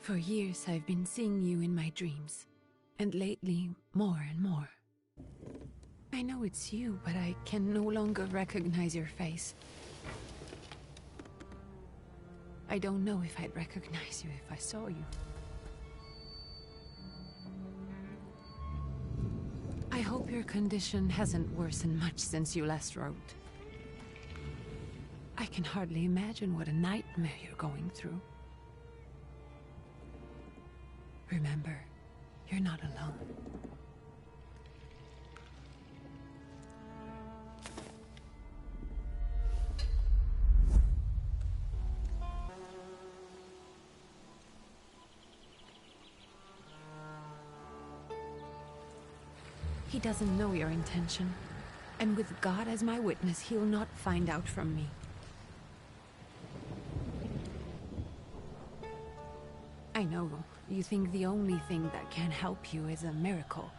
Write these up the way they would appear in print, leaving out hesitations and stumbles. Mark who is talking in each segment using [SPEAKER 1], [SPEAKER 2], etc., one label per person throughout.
[SPEAKER 1] For years I've been seeing you in my dreams, and lately more and more. I know it's you, but I can no longer recognize your face. I don't know if I'd recognize you if I saw you. I hope your condition hasn't worsened much since you last wrote. I can hardly imagine what a nightmare you're going through. Remember, you're not alone. He doesn't know your intention, and with God as my witness, he'll not find out from me. I know, you think the only thing that can help you is a miracle.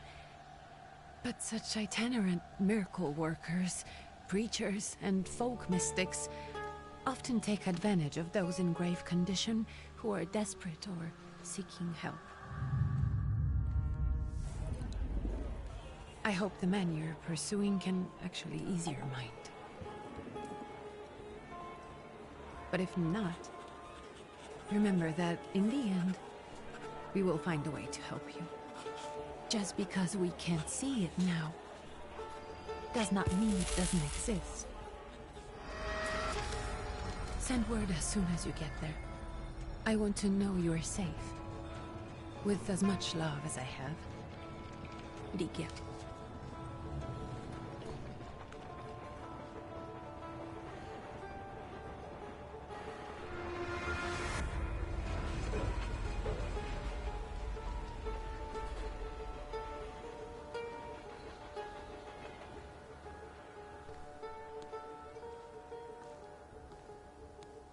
[SPEAKER 1] But such itinerant miracle workers, preachers, and folk mystics often take advantage of those in grave condition who are desperate or seeking help. I hope the man you're pursuing can actually ease your mind. But if not, remember that in the end, we will find a way to help you. Just because we can't see it now, does not mean it doesn't exist. Send word as soon as you get there. I want to know you are safe. With as much love as I have. Rike.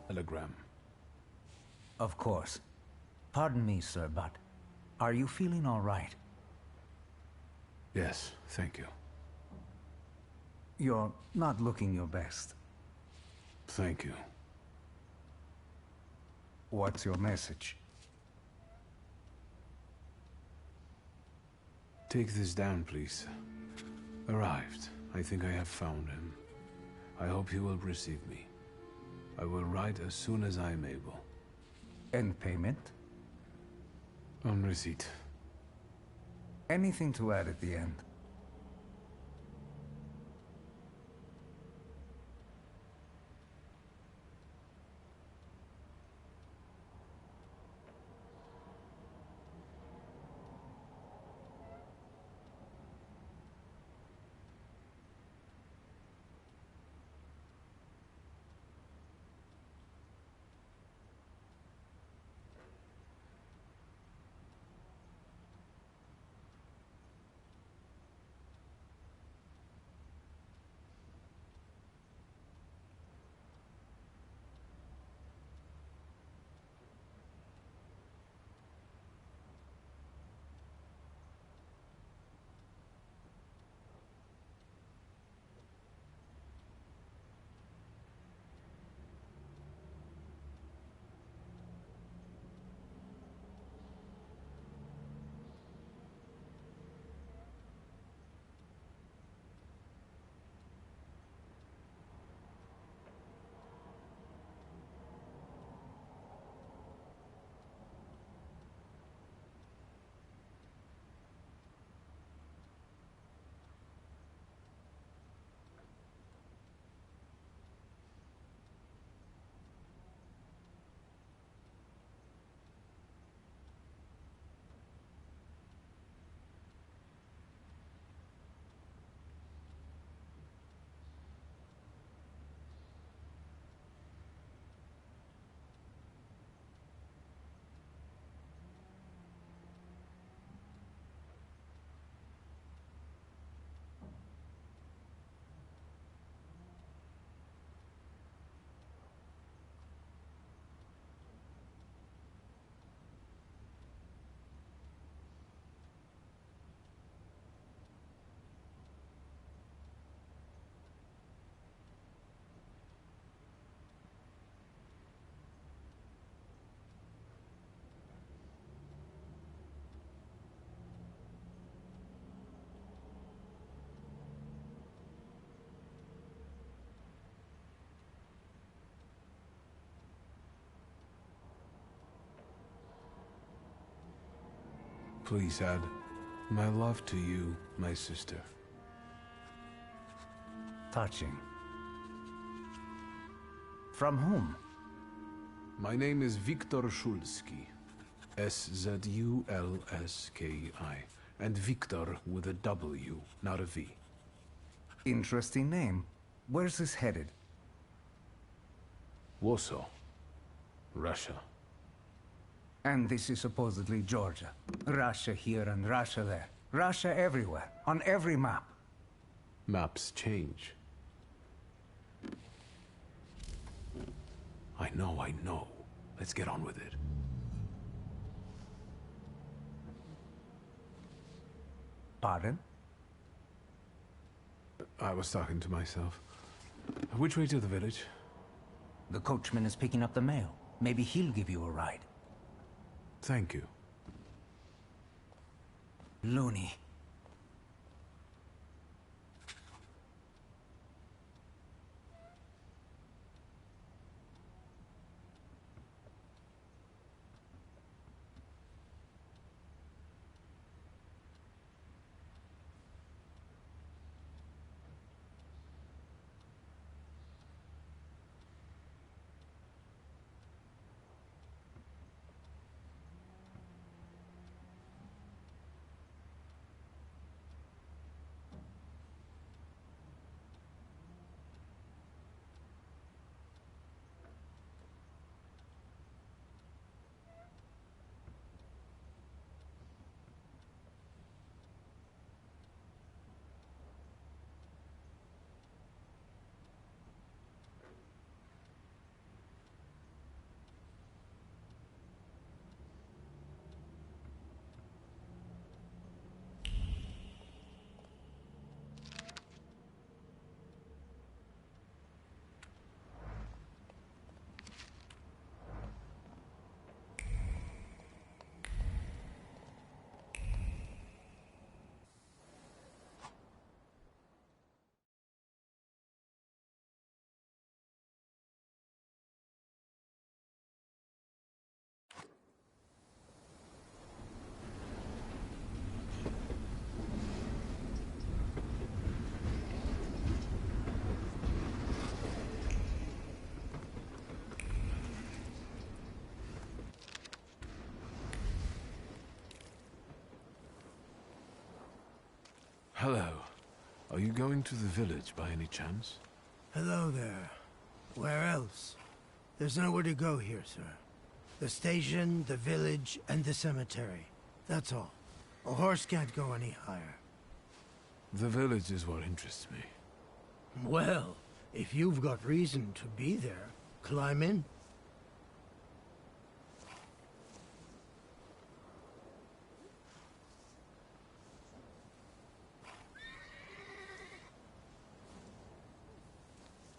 [SPEAKER 2] Telegram.
[SPEAKER 3] Of course. Pardon me, sir, but are you feeling all right?
[SPEAKER 2] Yes, thank you.
[SPEAKER 3] You're not looking your best.
[SPEAKER 2] Thank you.
[SPEAKER 3] What's your message?
[SPEAKER 2] Take this down, please. Arrived. I think I have found him. I hope he will receive me. I will write as soon as I am able.
[SPEAKER 3] And payment?
[SPEAKER 2] On receipt.
[SPEAKER 3] Anything to add at the end?
[SPEAKER 2] Please add my love to you, my sister.
[SPEAKER 3] Touching. From whom?
[SPEAKER 2] My name is Viktor Szulski. S-Z-U-L-S-K-I. And Viktor with a W, not a V.
[SPEAKER 3] Interesting name. Where's this headed?
[SPEAKER 2] Warsaw. Russia.
[SPEAKER 3] And this is supposedly Georgia. Russia here and Russia there. Russia everywhere, on every map.
[SPEAKER 2] Maps change. I know. Let's get on with it.
[SPEAKER 3] Pardon?
[SPEAKER 2] I was talking to myself. Which way to the village?
[SPEAKER 3] The coachman is picking up the mail. Maybe he'll give you a ride.
[SPEAKER 2] Thank you.
[SPEAKER 3] Loony.
[SPEAKER 2] Hello. Are you going to the village by any chance?
[SPEAKER 4] Hello there. Where else? There's nowhere to go here, sir. The station, the village, and the cemetery. That's all. A horse can't go any higher.
[SPEAKER 2] The village is what interests me.
[SPEAKER 4] Well, if you've got reason to be there, climb in.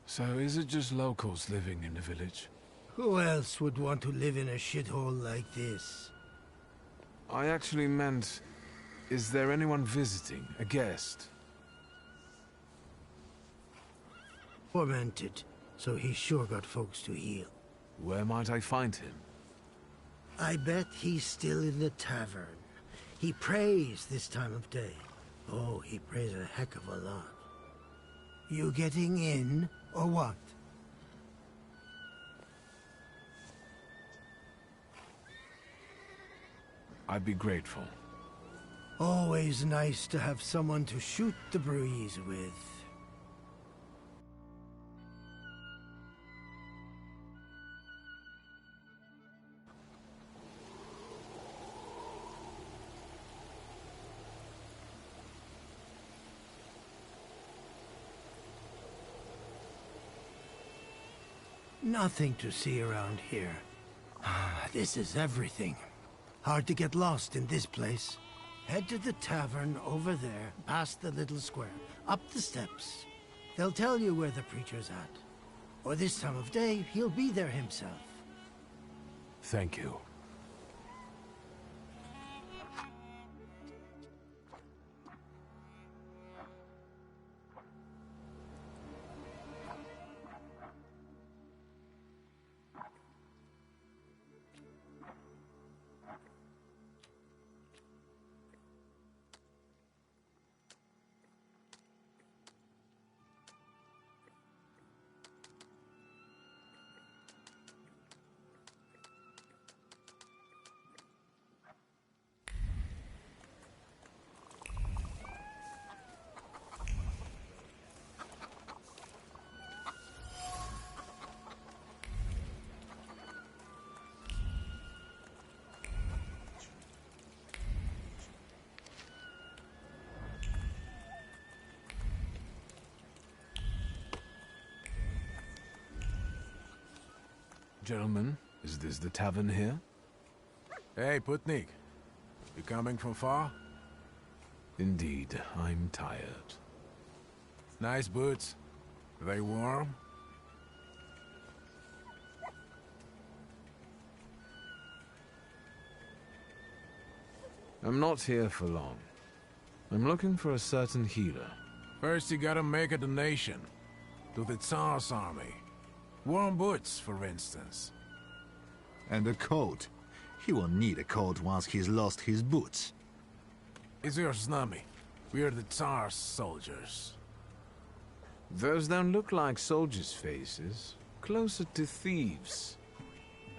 [SPEAKER 2] So is it just locals living in the village?
[SPEAKER 4] Who else would want to live in a shithole like this?
[SPEAKER 2] I actually meant, is there anyone visiting? A guest?
[SPEAKER 4] Tormented, so he's sure got folks to heal.
[SPEAKER 2] Where might I find him?
[SPEAKER 4] I bet he's still in the tavern. He prays this time of day. Oh, he prays a heck of a lot. You getting in, or what?
[SPEAKER 2] I'd be grateful.
[SPEAKER 4] Always nice to have someone to shoot the breeze with. Nothing to see around here. This is everything. Hard to get lost in this place. Head to the tavern over there, past the little square, up the steps. They'll tell you where the preacher's at. Or this time of day, he'll be there himself.
[SPEAKER 2] Thank you. Gentlemen, is this the tavern here?
[SPEAKER 5] Hey, Putnik. You coming from far?
[SPEAKER 2] Indeed, I'm tired.
[SPEAKER 5] Nice boots. Are they warm?
[SPEAKER 2] I'm not here for long. I'm looking for a certain healer.
[SPEAKER 5] First you gotta make a donation. To the Tsar's army. Warm boots, for instance.
[SPEAKER 6] And a coat. He won't need a coat once he's lost his boots.
[SPEAKER 5] It's your snummy. We're the Tsar's soldiers.
[SPEAKER 2] Those don't look like soldiers' faces. Closer to thieves.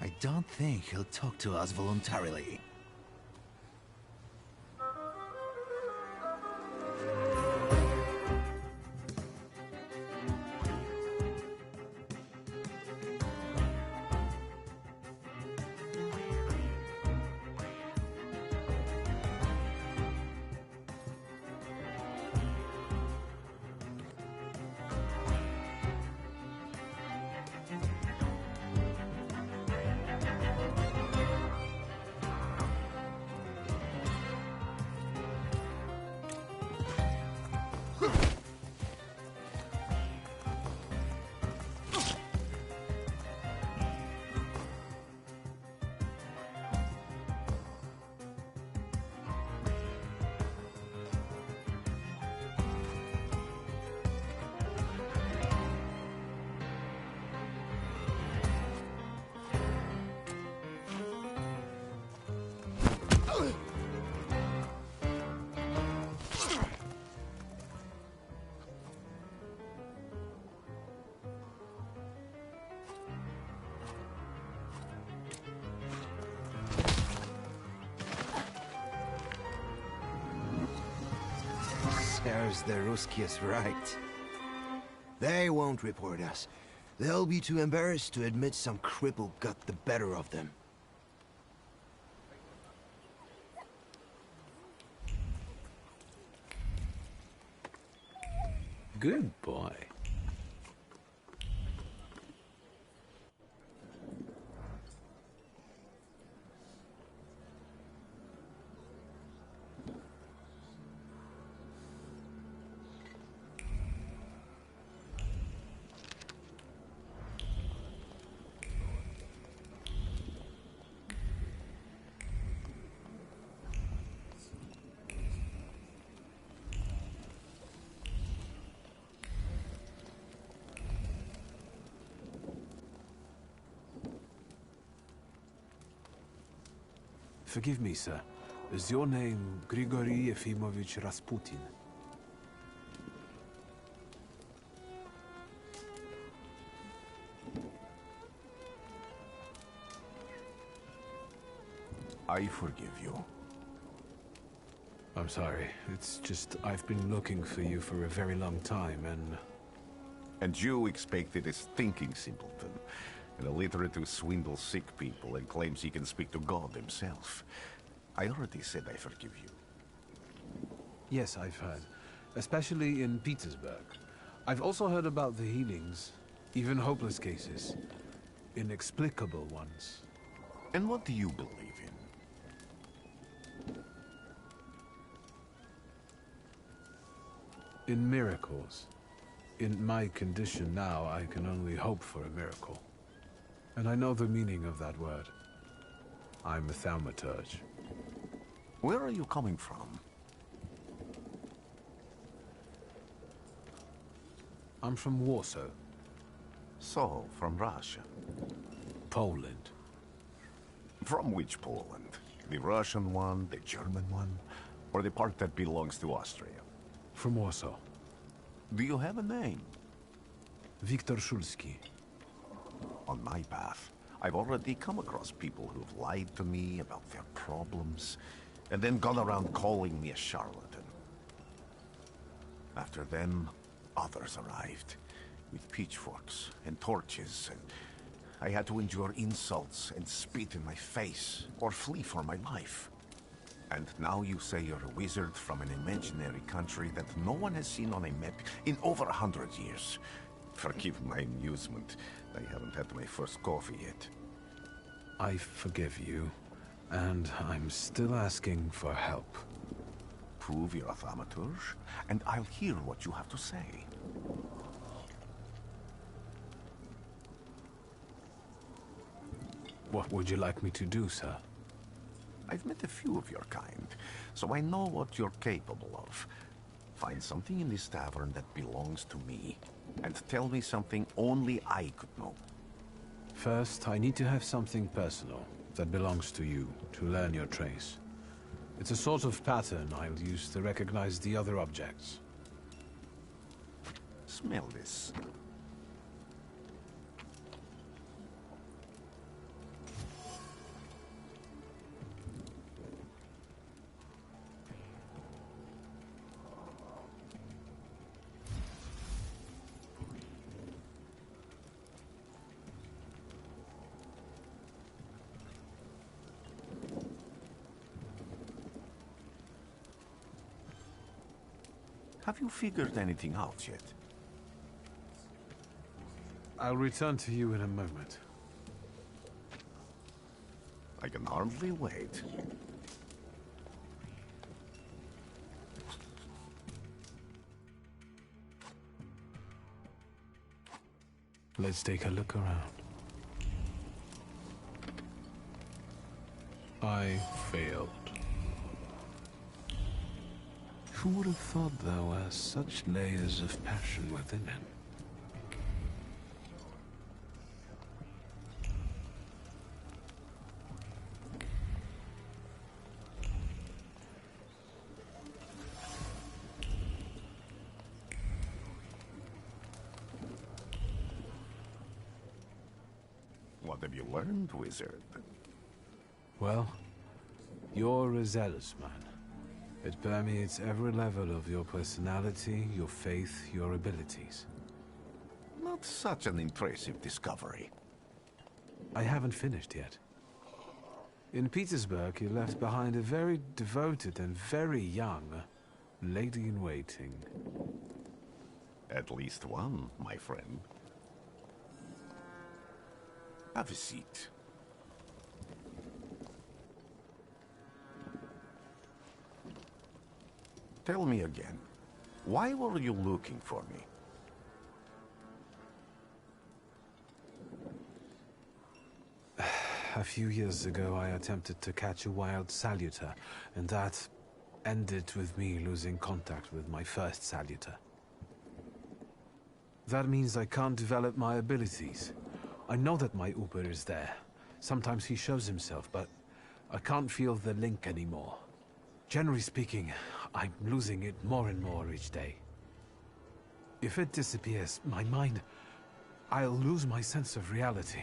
[SPEAKER 6] I don't think he'll talk to us voluntarily.
[SPEAKER 7] Serves the Ruskies right. They won't report us. They'll be too embarrassed to admit some cripple got the better of them.
[SPEAKER 2] Good boy. Forgive me, sir. Is your name Grigory Yefimovich Rasputin?
[SPEAKER 5] I forgive you.
[SPEAKER 2] I'm sorry. It's just I've been looking for you for a very long time, and...
[SPEAKER 8] And you expected a thinking simpleton, an illiterate who swindles sick people and claims he can speak to God himself. I already said I forgive you.
[SPEAKER 2] Yes, I've heard. Especially in Petersburg. I've also heard about the healings, even hopeless cases. Inexplicable ones.
[SPEAKER 8] And what do you believe in?
[SPEAKER 2] In miracles. In my condition now, I can only hope for a miracle. And I know the meaning of that word. I'm a Thaumaturge.
[SPEAKER 8] Where are you coming from?
[SPEAKER 2] I'm from Warsaw.
[SPEAKER 8] So, from Russia.
[SPEAKER 2] Poland.
[SPEAKER 8] From which Poland? The Russian one, the German one, or the part that belongs to Austria?
[SPEAKER 2] From Warsaw.
[SPEAKER 8] Do you have a name?
[SPEAKER 2] Viktor Szulski.
[SPEAKER 8] On my path, I've already come across people who've lied to me about their problems, and then gone around calling me a charlatan. After them, others arrived, with pitchforks and torches, and I had to endure insults and spit in my face, or flee for my life. And now you say you're a wizard from an imaginary country that no one has seen on a map in over 100 years. Forgive my amusement. I haven't had my first coffee yet.
[SPEAKER 2] I forgive you, and I'm still asking for help.
[SPEAKER 8] Prove you're a Thaumaturge, and I'll hear what you have to say.
[SPEAKER 2] What would you like me to do, sir?
[SPEAKER 8] I've met a few of your kind, so I know what you're capable of. Find something in this tavern that belongs to me, and tell me something only I could know.
[SPEAKER 2] First, I need to have something personal that belongs to you to learn your trace. It's a sort of pattern I'll use to recognize the other objects.
[SPEAKER 8] Smell this. Have you figured anything out yet?
[SPEAKER 2] I'll return to you in a moment.
[SPEAKER 8] I can hardly wait.
[SPEAKER 2] Let's take a look around. I failed. Who would have thought there were such layers of passion within him?
[SPEAKER 8] What have you learned, wizard?
[SPEAKER 2] Well, you're a zealous man. It permeates every level of your personality, your faith, your abilities.
[SPEAKER 8] Not such an impressive discovery.
[SPEAKER 2] I haven't finished yet. In Petersburg, you left behind a very devoted and very young lady-in-waiting.
[SPEAKER 8] At least one, my friend. Have a seat. Tell me again, why were you looking for me?
[SPEAKER 2] A few years ago, I attempted to catch a wild saluter, and that ended with me losing contact with my first saluter. That means I can't develop my abilities. I know that my Uber is there. Sometimes he shows himself, but I can't feel the link anymore. Generally speaking, I'm losing it more and more each day. If it disappears, my mind... I'll lose my sense of reality.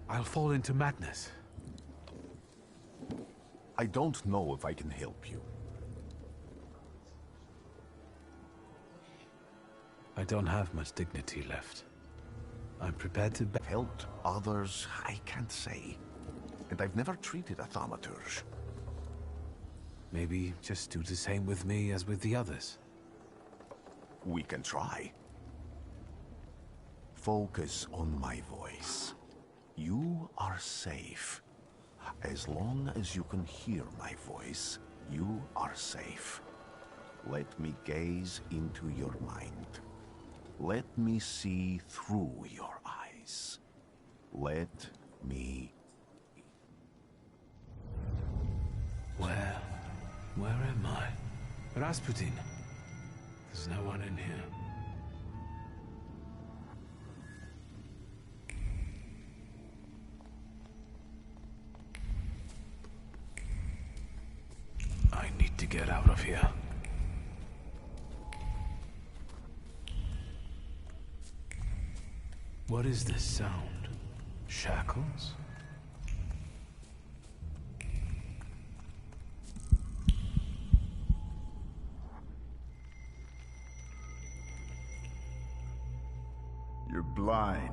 [SPEAKER 2] I'll fall into madness.
[SPEAKER 8] I don't know if I can help you.
[SPEAKER 2] I don't have much dignity left. I'm prepared to
[SPEAKER 8] Helped others, I can't say. And I've never treated a Thaumaturge.
[SPEAKER 2] Maybe just do the same with me as with the others.
[SPEAKER 8] We can try. Focus on my voice. You are safe. As long as you can hear my voice, you are safe. Let me gaze into your mind. Let me see through your eyes. Let me...
[SPEAKER 2] Where am I? Rasputin. There's no one in here. I need to get out of here. What is this sound? Shackles?
[SPEAKER 9] You're blind.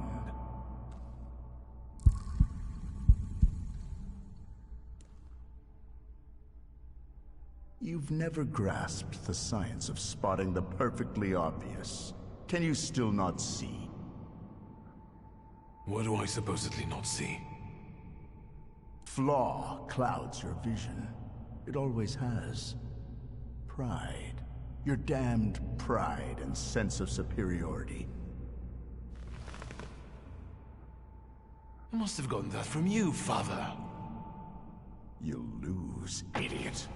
[SPEAKER 9] You've never grasped the science of spotting the perfectly obvious. Can you still not see?
[SPEAKER 2] What do I supposedly not see?
[SPEAKER 9] flaw clouds your vision. It always has. Pride. Your damned pride and sense of superiority.
[SPEAKER 2] I must have gotten that from you, Father.
[SPEAKER 9] You'll lose, idiot.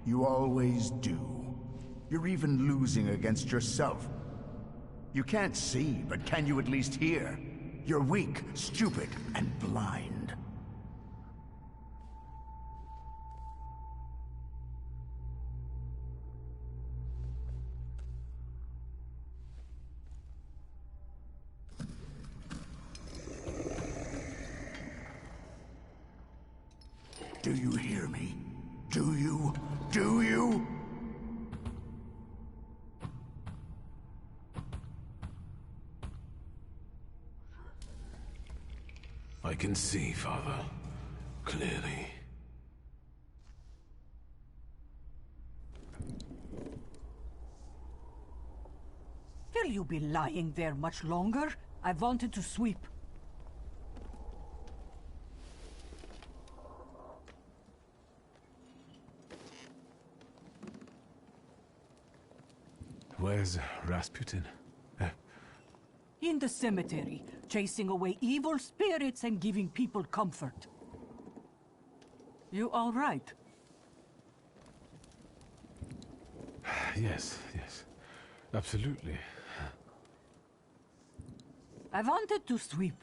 [SPEAKER 9] You always do. You're even losing against yourself. You can't see, but can you at least hear? You're weak, stupid, and blind. Do you hear me? Do you? Do you?
[SPEAKER 2] I can see, Father. Clearly.
[SPEAKER 10] Will you be lying there much longer? I wanted to sweep.
[SPEAKER 2] Where's Rasputin?
[SPEAKER 10] In the cemetery, chasing away evil spirits and giving people comfort. You all right?
[SPEAKER 2] Yes. Absolutely.
[SPEAKER 10] I wanted to sweep.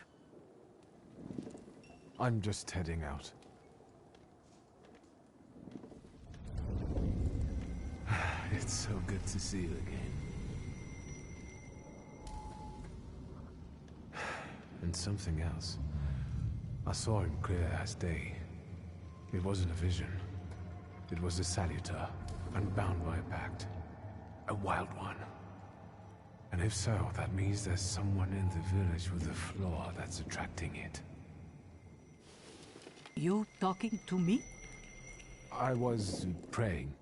[SPEAKER 2] I'm just heading out. It's so good to see you again. And something else. I saw him clear as day. It wasn't a vision. It was a saluter, unbound by a pact. A wild one. And if so, that means there's someone in the village with a flaw that's attracting it.
[SPEAKER 10] You talking to me?
[SPEAKER 2] I was praying.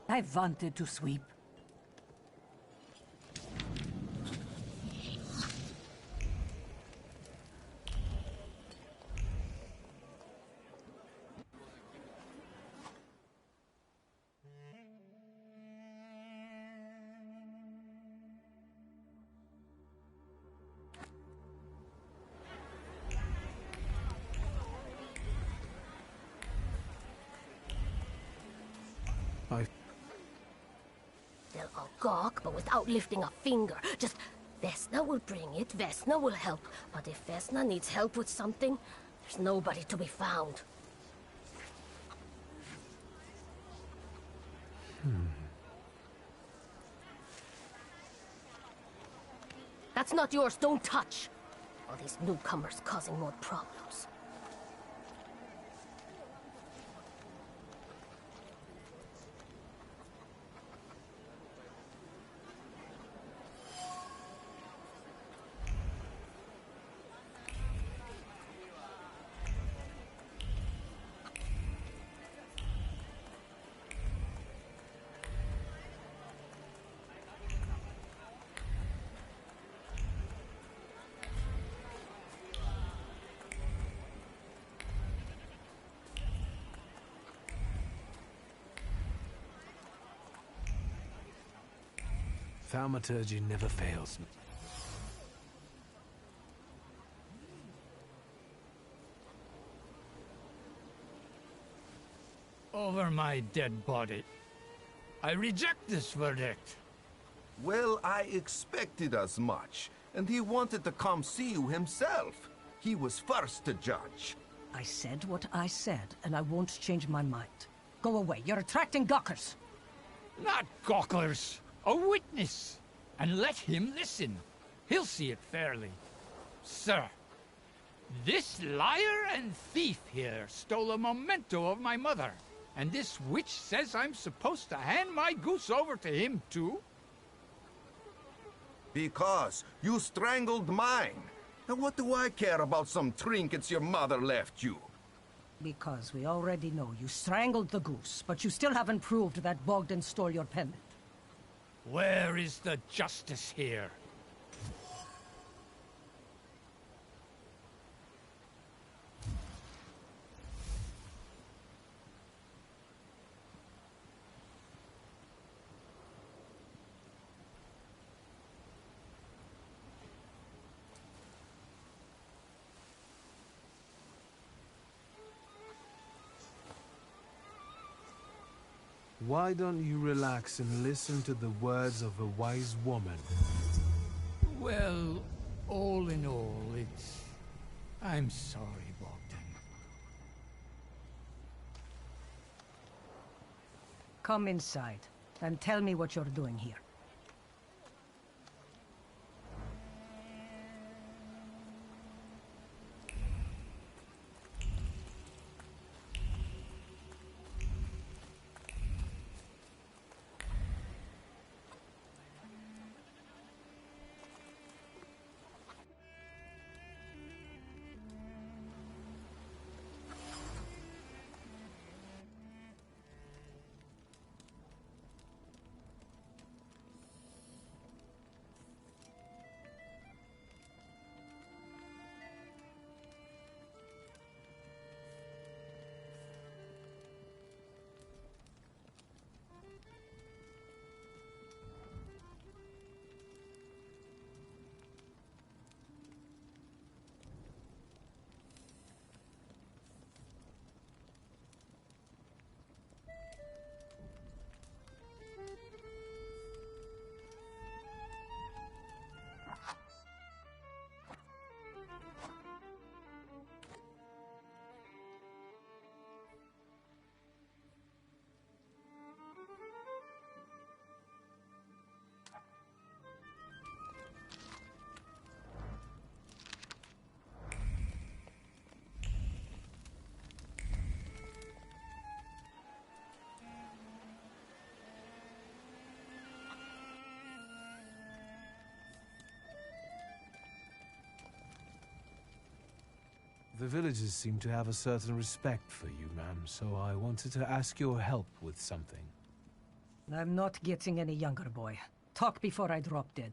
[SPEAKER 10] I wanted to sweep.
[SPEAKER 11] They'll all gawk, but without lifting a finger. Just, Vesna will bring it, Vesna will help. But if Vesna needs help with something, there's nobody to be found. That's not yours, don't touch! All these newcomers causing more problems.
[SPEAKER 2] Thaumaturge never fails.
[SPEAKER 12] Over my dead body. I reject this verdict.
[SPEAKER 8] Well, I expected as much, and he wanted to come see you himself. He was first to judge.
[SPEAKER 10] I said what I said, and I won't change my mind. Go away, you're attracting gawkers.
[SPEAKER 12] Not gawkers. A witness! And let him listen. He'll see it fairly. Sir, this liar and thief here stole a memento of my mother. And this witch says I'm supposed to hand my goose over to him, too?
[SPEAKER 8] Because you strangled mine. And what do I care about some trinkets your mother left you?
[SPEAKER 10] Because we already know you strangled the goose, but you still haven't proved that Bogdan stole your pendant.
[SPEAKER 12] Where is the justice here?
[SPEAKER 2] Why don't you relax and listen to the words of a wise woman?
[SPEAKER 12] Well, all in all, it's... I'm sorry, Bogdan.
[SPEAKER 10] Come inside, and tell me what you're doing here.
[SPEAKER 2] The villagers seem to have a certain respect for you, ma'am, so I wanted to ask your help with something.
[SPEAKER 10] I'm not getting any younger, boy. Talk before I drop dead.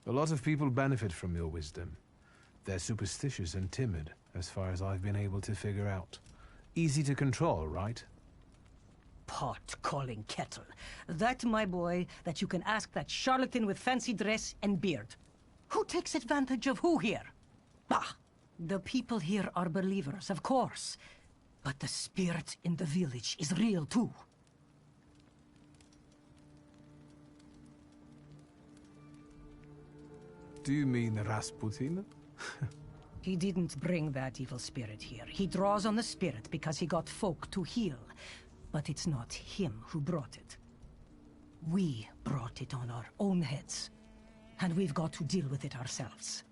[SPEAKER 2] A lot of people benefit from your wisdom. They're superstitious and timid, as far as I've been able to figure out. Easy to control, right?
[SPEAKER 10] Pot calling kettle. That, my boy, that you can ask that charlatan with fancy dress and beard. Who takes advantage of who here? Bah! The people here are believers, of course. But the spirit in the village is real, too.
[SPEAKER 2] Do you mean Rasputin?
[SPEAKER 10] He didn't bring that evil spirit here. He draws on the spirit because he got folk to heal. But it's not him who brought it. We brought it on our own heads. And we've got to deal with it ourselves.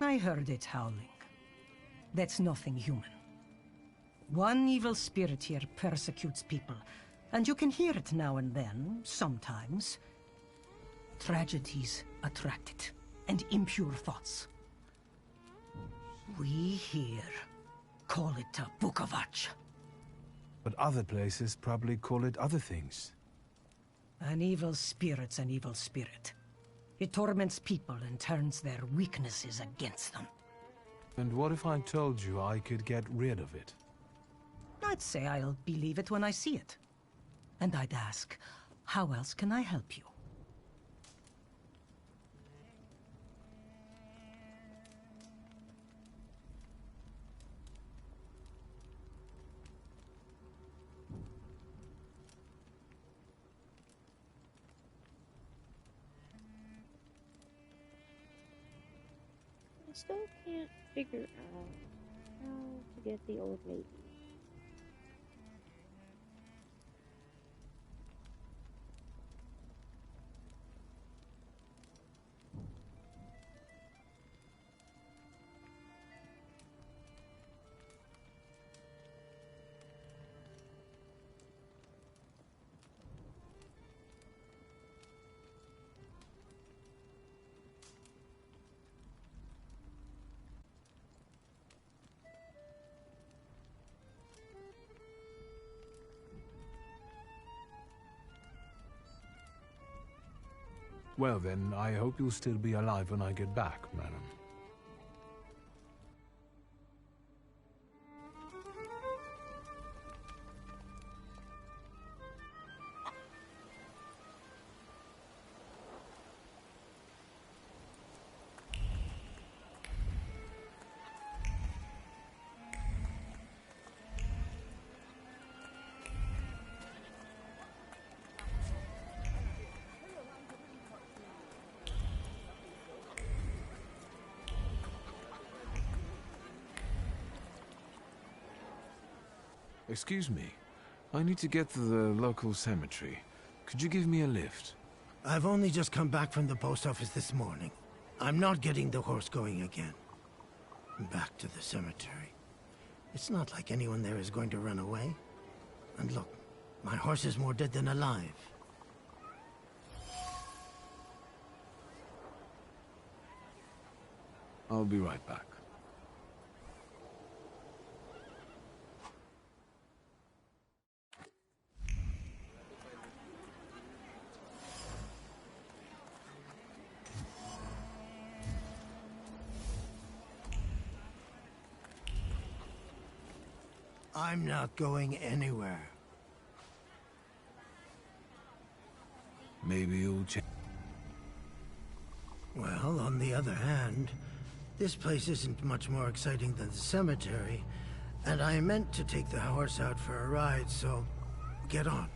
[SPEAKER 10] I heard it howling. That's nothing human. One evil spirit here persecutes people, and you can hear it now and then, sometimes. Tragedies attract it, and impure thoughts. We here call it a Vukovac.
[SPEAKER 2] But other places probably call it other things.
[SPEAKER 10] An evil spirit's an evil spirit. It torments people and turns their weaknesses against them.
[SPEAKER 2] And what if I told you I could get rid of it?
[SPEAKER 10] I'd say I'll believe it when I see it. And I'd ask, how else can I help you?
[SPEAKER 13] still can't figure out how to get the old lady.
[SPEAKER 2] Well then, I hope you'll still be alive when I get back, madam. Excuse me. I need to get to the local cemetery. Could you give me a lift?
[SPEAKER 4] I've only just come back from the post office this morning. I'm not getting the horse going again. Back to the cemetery. It's not like anyone there is going to run away. And look, my horse is more dead than alive.
[SPEAKER 2] I'll be right back.
[SPEAKER 4] I'm not going anywhere.
[SPEAKER 2] Maybe you'll change.
[SPEAKER 4] Well, on the other hand, this place isn't much more exciting than the cemetery, and I meant to take the horse out for a ride, so get on.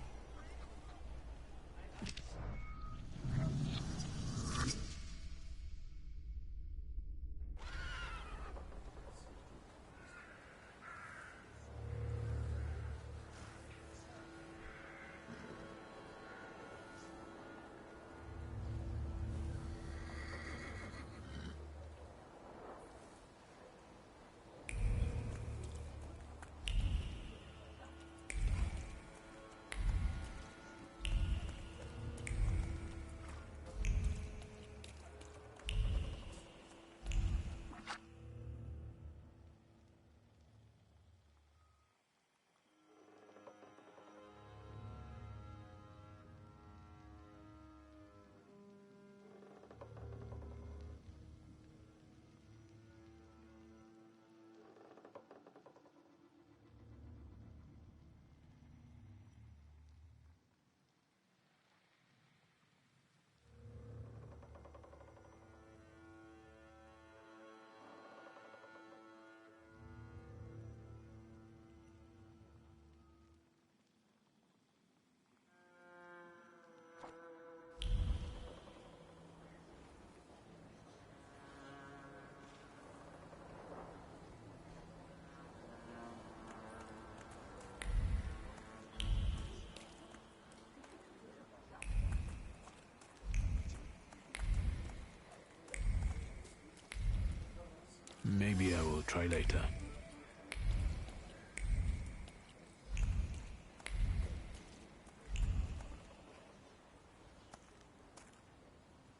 [SPEAKER 2] Maybe I will try later.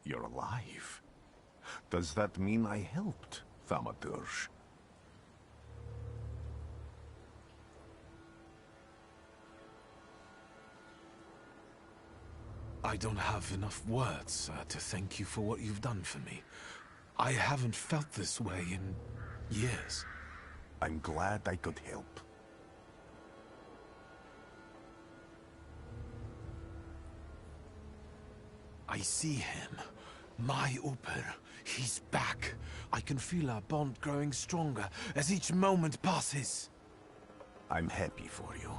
[SPEAKER 8] You're alive. Does that mean I helped, Thaumaturge?
[SPEAKER 2] I don't have enough words to thank you for what you've done for me. I haven't felt this way in years.
[SPEAKER 8] I'm glad I could help.
[SPEAKER 2] I see him. My Uber. He's back. I can feel our bond growing stronger as each moment passes.
[SPEAKER 8] I'm happy for you,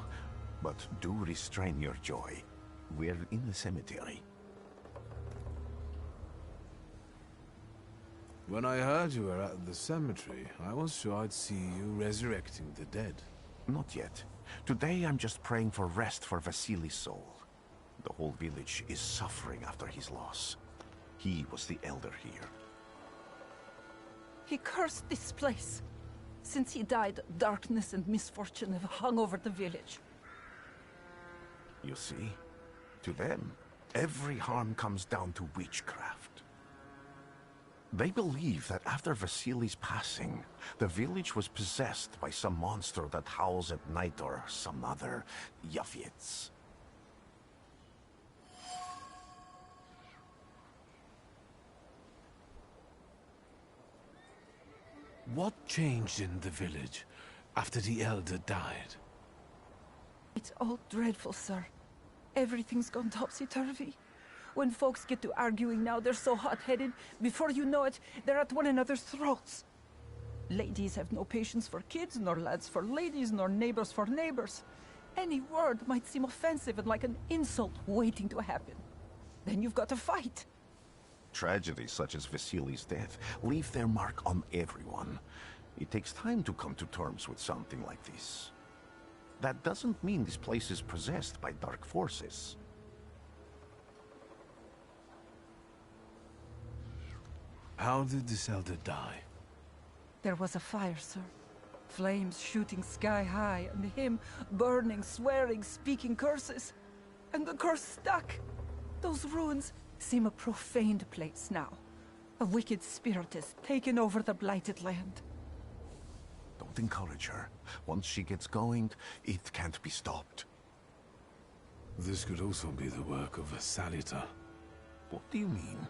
[SPEAKER 8] but do restrain your joy. We're in the cemetery.
[SPEAKER 2] When I heard you were at the cemetery, I was sure I'd see you resurrecting the dead.
[SPEAKER 8] Not yet. Today I'm just praying for rest for Vasily's soul. The whole village is suffering after his loss. He was the elder here.
[SPEAKER 14] He cursed this place. Since he died, darkness and misfortune have hung over the village.
[SPEAKER 8] You see? To them, every harm comes down to witchcraft. They believe that after Vasily's passing, the village was possessed by some monster that howls at night or some other Yafits.
[SPEAKER 2] What changed in the village after the elder died?
[SPEAKER 14] It's all dreadful, sir. Everything's gone topsy-turvy. When folks get to arguing now, they're so hot-headed, before you know it, they're at one another's throats. Ladies have no patience for kids, nor lads for ladies, nor neighbors for neighbors. Any word might seem offensive and like an insult waiting to happen. Then you've got to fight.
[SPEAKER 8] Tragedies such as Vasily's death leave their mark on everyone. It takes time to come to terms with something like this. That doesn't mean this place is possessed by dark forces.
[SPEAKER 2] How did this elder die?
[SPEAKER 14] There was a fire, sir. Flames shooting sky high, and him burning, swearing, speaking curses. And the curse stuck. Those ruins seem a profaned place now. A wicked spirit has taken over the blighted land.
[SPEAKER 8] Don't encourage her. Once she gets going, it can't be stopped.
[SPEAKER 2] This could also be the work of a Salita.
[SPEAKER 8] What do you mean?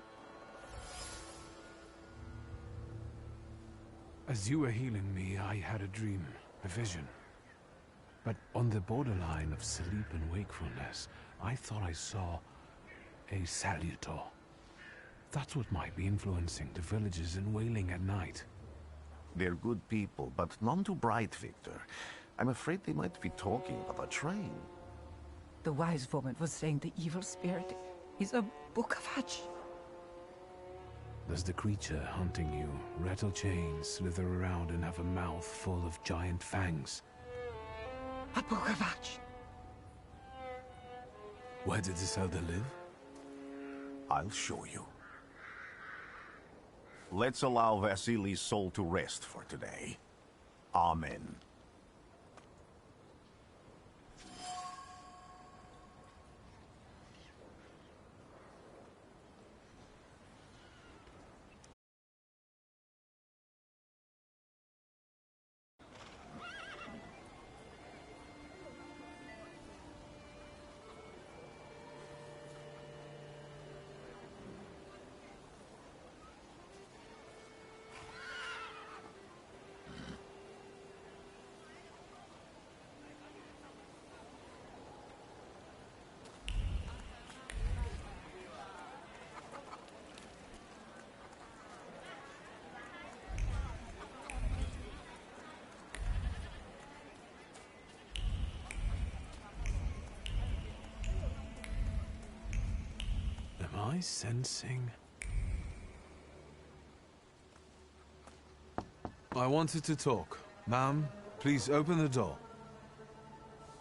[SPEAKER 2] As you were healing me, I had a dream, a vision. But on the borderline of sleep and wakefulness, I thought I saw a Salutor. That's what might be influencing the villagers in Wailing at night.
[SPEAKER 8] They're good people, but none too bright, Victor. I'm afraid they might be talking about a train.
[SPEAKER 14] The wise woman was saying the evil spirit is a book of hatch.
[SPEAKER 2] Does the creature hunting you rattle chains, slither around, and have a mouth full of giant fangs?
[SPEAKER 14] A book of hatch.
[SPEAKER 2] Where did this elder live?
[SPEAKER 8] I'll show you. Let's allow Vasily's soul to rest for today. Amen.
[SPEAKER 2] Am I sensing? I wanted to talk. Ma'am, please open the door.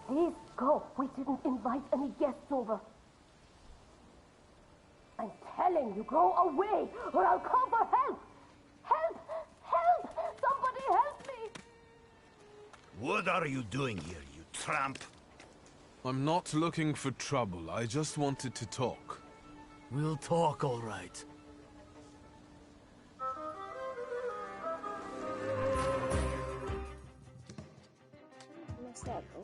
[SPEAKER 11] Please go. We didn't invite any guests over. I'm telling you, go away, or I'll call for help! Help! Help! Somebody help me!
[SPEAKER 4] What are you doing here, you tramp?
[SPEAKER 2] I'm not looking for trouble. I just wanted to talk.
[SPEAKER 4] We'll talk, all right.
[SPEAKER 13] What's that, bro?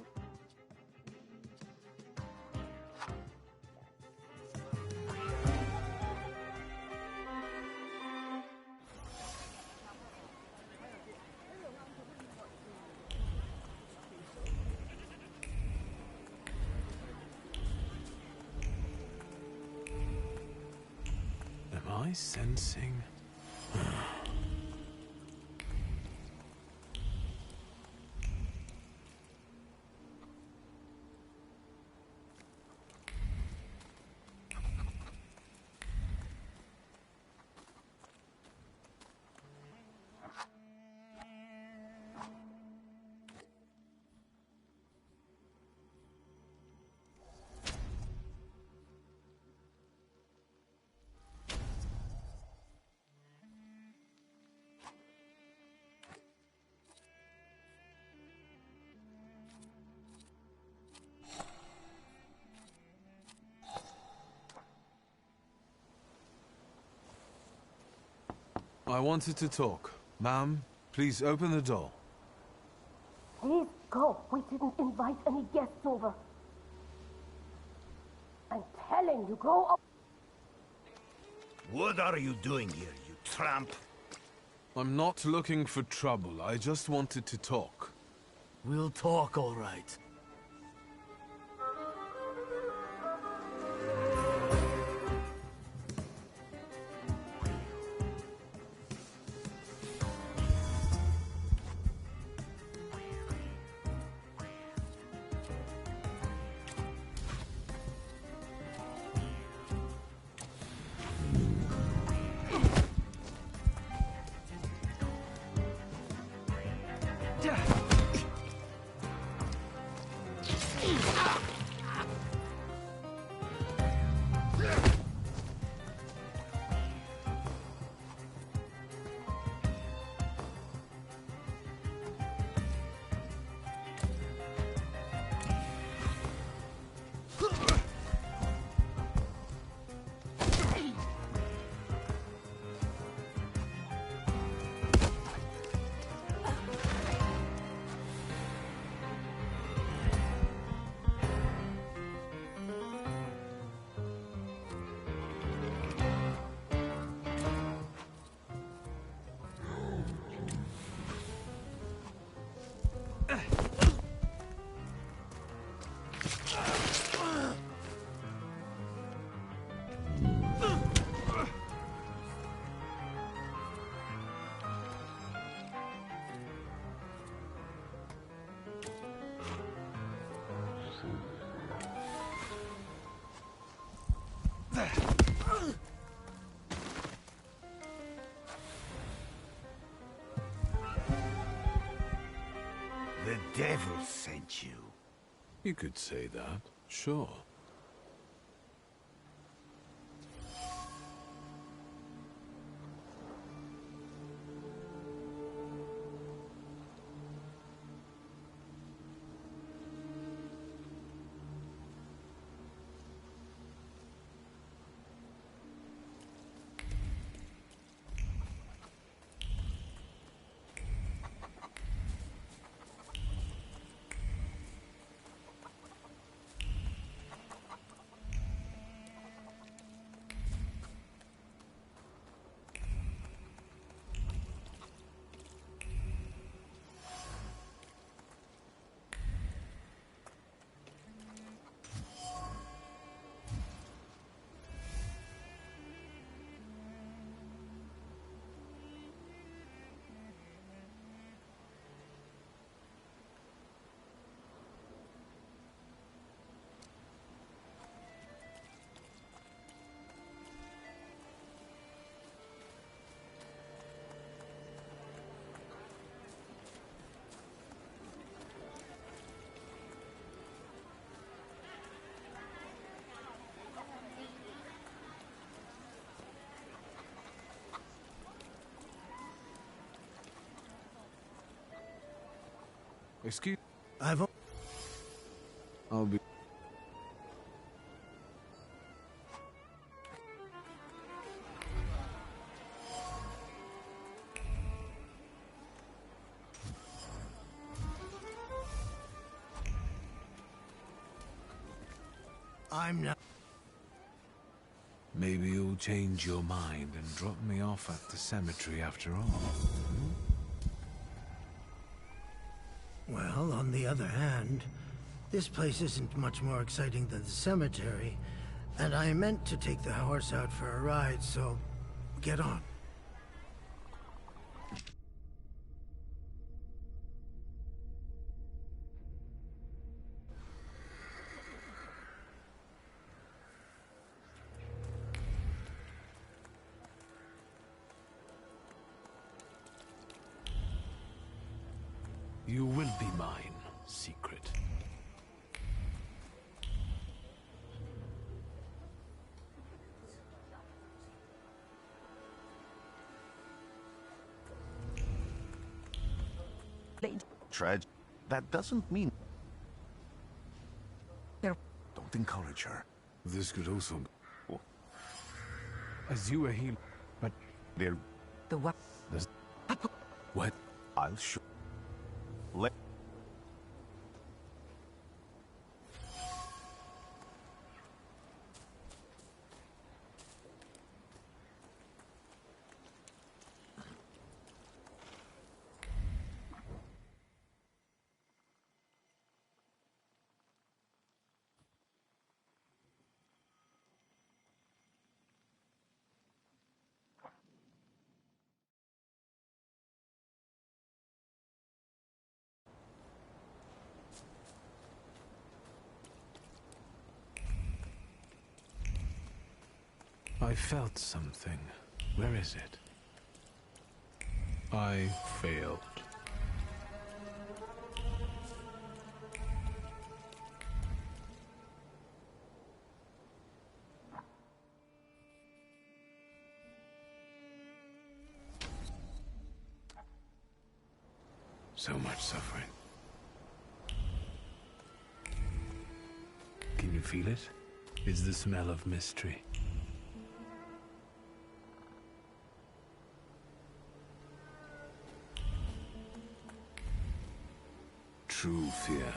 [SPEAKER 2] Am I sensing? I wanted to talk. Ma'am, please open the door.
[SPEAKER 11] Please go. We didn't invite any guests over. I'm telling you, go up.
[SPEAKER 7] What are you doing here, you tramp?
[SPEAKER 2] I'm not looking for trouble. I just wanted to talk.
[SPEAKER 4] We'll talk, all right.
[SPEAKER 7] The devil sent you.
[SPEAKER 2] You could say that, sure. Excuse... I'll be...
[SPEAKER 4] I'm not...
[SPEAKER 2] Maybe you'll change your mind and drop me off at the cemetery after all.
[SPEAKER 4] Well, on the other hand, this place isn't much more exciting than the cemetery, and I meant to take the horse out for a ride, so get on.
[SPEAKER 2] You will be mine, secret.
[SPEAKER 8] That doesn't mean...
[SPEAKER 14] There...
[SPEAKER 8] Don't encourage her.
[SPEAKER 2] This could also... As you were healed, but...
[SPEAKER 8] There
[SPEAKER 14] The what?
[SPEAKER 2] What?
[SPEAKER 8] I'll show. Let.
[SPEAKER 2] I felt something. Where is it? I failed. So much suffering. Can you feel it? It's the smell of mystery. True fear.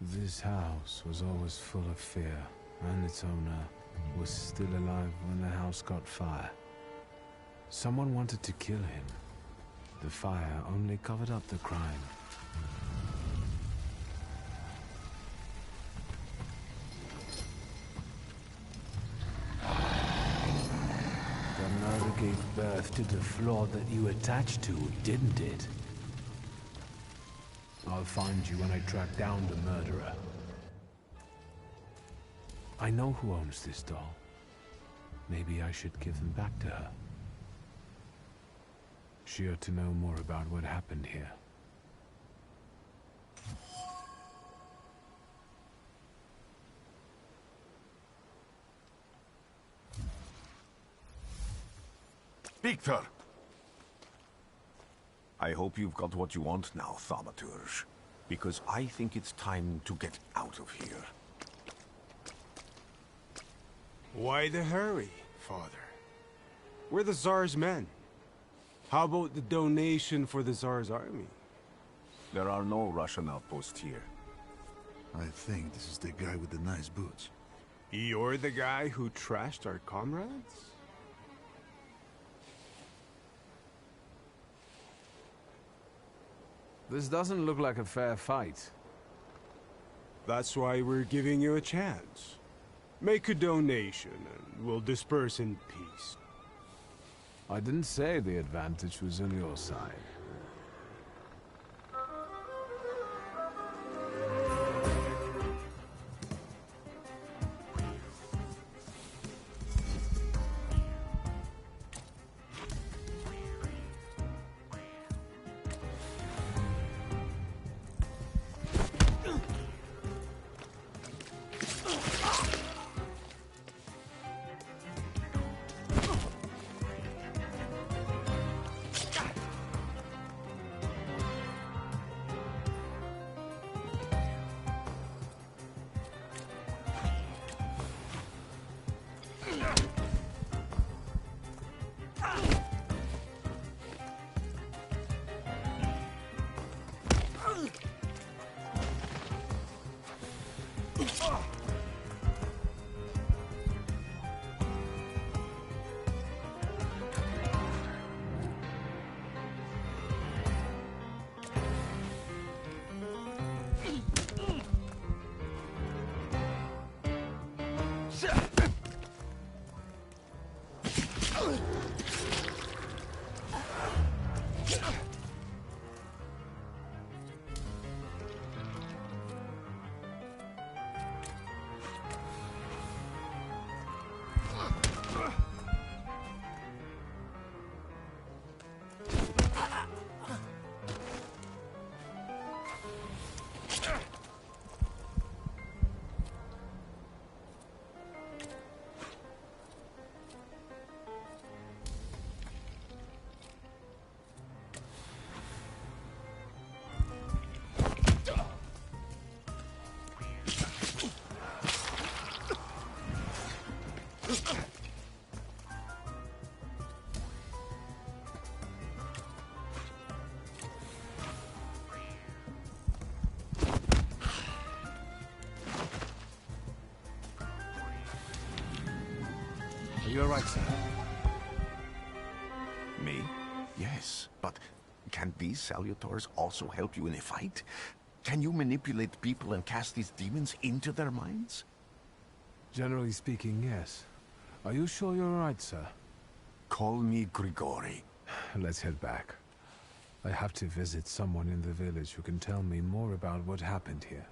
[SPEAKER 2] This house was always full of fear, and its owner was still alive when the house caught fire. Someone wanted to kill him. The fire only covered up the crime. The murder gave birth to the flaw that you attached to, didn't it? I'll find you when I track down the murderer. I know who owns this doll. Maybe I should give them back to her. She ought to know more about what happened here.
[SPEAKER 8] Victor! I hope you've got what you want now, Thaumaturge. Because I think it's time to get out of here.
[SPEAKER 15] Why the hurry, Father? We're the Tsar's men. How about the donation for the Tsar's army?
[SPEAKER 8] There are no Russian outposts here.
[SPEAKER 6] I think this is the guy with the nice boots.
[SPEAKER 15] You're the guy who trashed our comrades?
[SPEAKER 2] This doesn't look like a fair fight.
[SPEAKER 15] That's why we're giving you a chance. Make a donation and we'll disperse in peace.
[SPEAKER 2] I didn't say the advantage was on your side. Are you alright, sir?
[SPEAKER 8] Me? Yes, but can these salutars also help you in a fight? Can you manipulate people and cast these demons into their minds?
[SPEAKER 2] Generally speaking, yes. Are you sure you're alright, sir?
[SPEAKER 8] Call me Grigori.
[SPEAKER 2] Let's head back. I have to visit someone in the village who can tell me more about what happened here.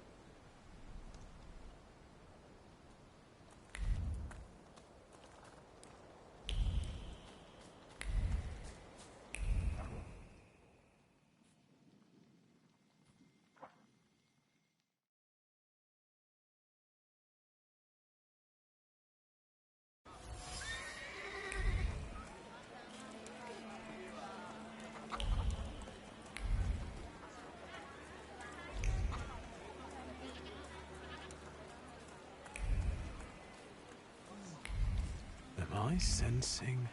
[SPEAKER 2] Am I sensing?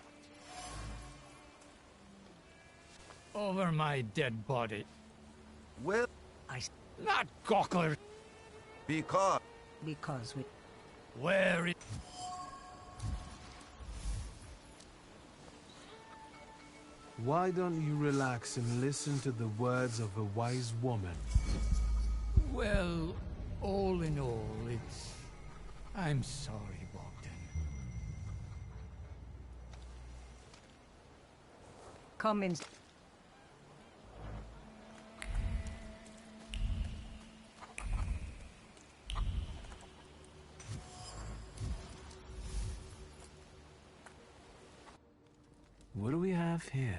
[SPEAKER 12] Over my dead body.
[SPEAKER 7] Well,
[SPEAKER 12] Not Gockler!
[SPEAKER 7] because
[SPEAKER 10] we...
[SPEAKER 12] Where it...
[SPEAKER 2] Why don't you relax and listen to the words of a wise woman?
[SPEAKER 12] Well, all in all, it's... I'm sorry, Bogdan.
[SPEAKER 10] Come in.
[SPEAKER 2] What do we have here?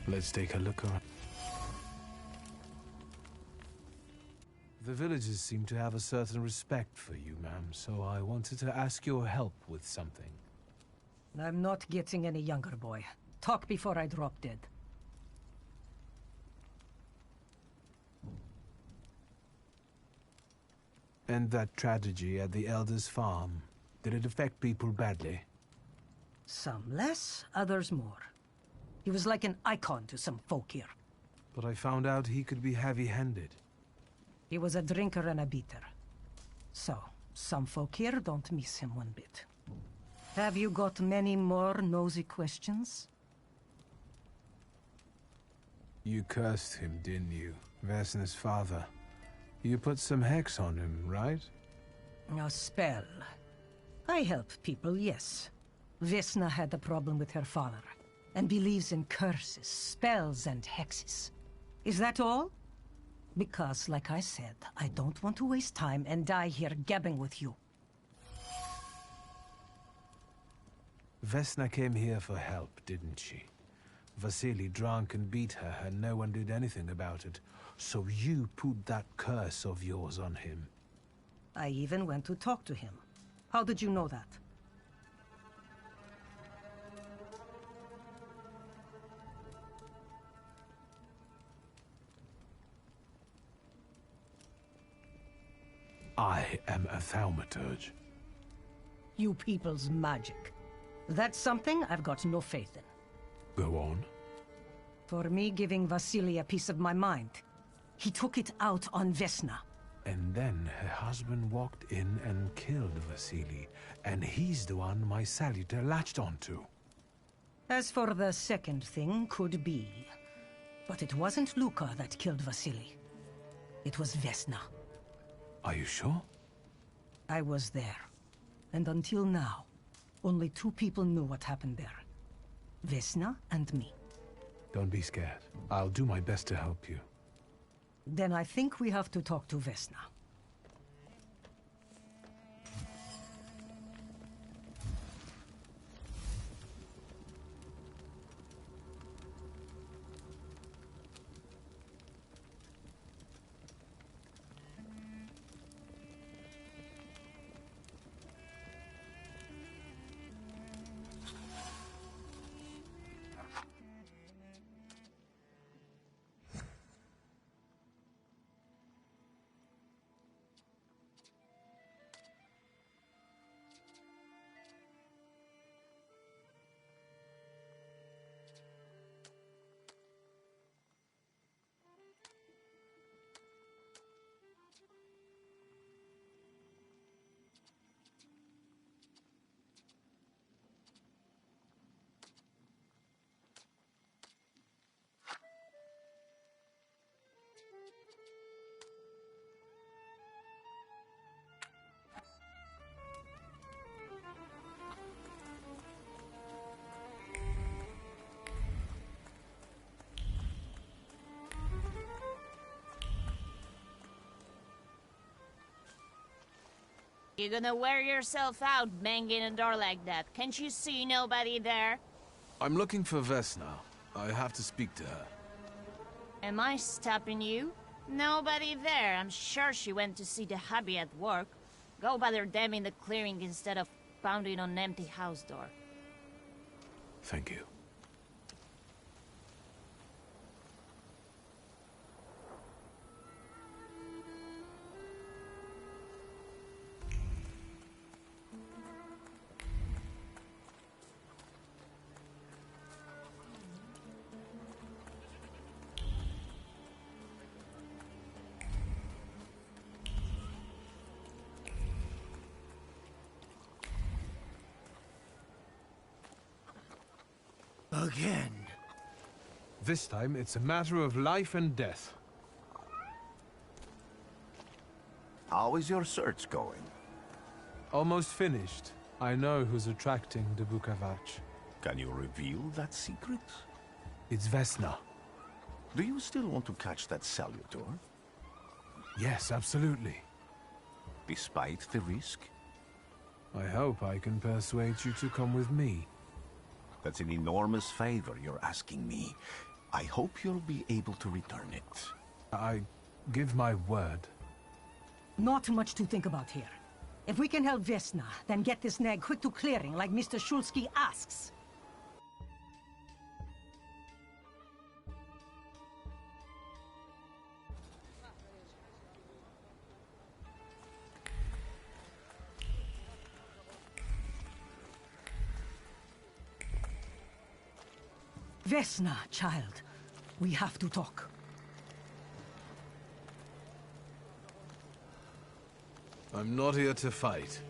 [SPEAKER 2] Let's take a look around. The villagers seem to have a certain respect for you, ma'am, so I wanted to ask your help with something.
[SPEAKER 10] I'm not getting any younger, boy. Talk before I drop dead.
[SPEAKER 2] And that tragedy at the Elder's farm, did it affect people badly?
[SPEAKER 10] Some less, others more. He was like an icon to some folk here.
[SPEAKER 2] But I found out he could be heavy-handed.
[SPEAKER 10] He was a drinker and a beater. So, some folk here don't miss him one bit. Have you got many more nosy questions?
[SPEAKER 2] You cursed him, didn't you? Vesna's father. You put some hex on him, right?
[SPEAKER 10] A spell. I help people, yes. Vesna had a problem with her father, and believes in curses, spells, and hexes. Is that all? Because, like I said, I don't want to waste time and die here gabbing with you.
[SPEAKER 2] Vesna came here for help, didn't she? Vasily drank and beat her, and no one did anything about it. So you put that curse of yours on him.
[SPEAKER 10] I even went to talk to him. How did you know that?
[SPEAKER 2] I am a Thaumaturge.
[SPEAKER 10] You people's magic. That's something I've got no faith in.
[SPEAKER 2] Go on.
[SPEAKER 10] For me giving Vasily a piece of my mind, he took it out on Vesna.
[SPEAKER 2] And then her husband walked in and killed Vasily, and he's the one my salutor latched onto.
[SPEAKER 10] As for the second thing, could be. But it wasn't Luka that killed Vasily. It was Vesna.
[SPEAKER 2] Are you sure?
[SPEAKER 10] I was there. And until now, only 2 people knew what happened there. Vesna and me.
[SPEAKER 2] Don't be scared. I'll do my best to help you.
[SPEAKER 10] Then I think we have to talk to Vesna.
[SPEAKER 16] You're gonna wear yourself out banging a door like that. Can't you see nobody there?
[SPEAKER 2] I'm looking for Vesna. I have to speak to her.
[SPEAKER 16] Am I stopping you? Nobody there. I'm sure she went to see the hubby at work. Go bother them in the clearing instead of pounding on an empty house door.
[SPEAKER 2] Thank you.
[SPEAKER 4] Again.
[SPEAKER 2] This time, it's a matter of life and death.
[SPEAKER 8] How is your search going?
[SPEAKER 2] Almost finished. I know who's attracting the Bukavach.
[SPEAKER 8] Can you reveal that secret?
[SPEAKER 2] It's Vesna.
[SPEAKER 8] Do you still want to catch that Salutor?
[SPEAKER 2] Yes, absolutely.
[SPEAKER 8] Despite the risk?
[SPEAKER 2] I hope I can persuade you to come with me.
[SPEAKER 8] That's an enormous favor you're asking me. I hope you'll be able to return it.
[SPEAKER 2] I give my word.
[SPEAKER 10] Not much to think about here. If we can help Vesna, then get this nag quick to clearing like Mr. Shulsky asks. Vesna, child. We have to talk.
[SPEAKER 2] I'm not here to fight.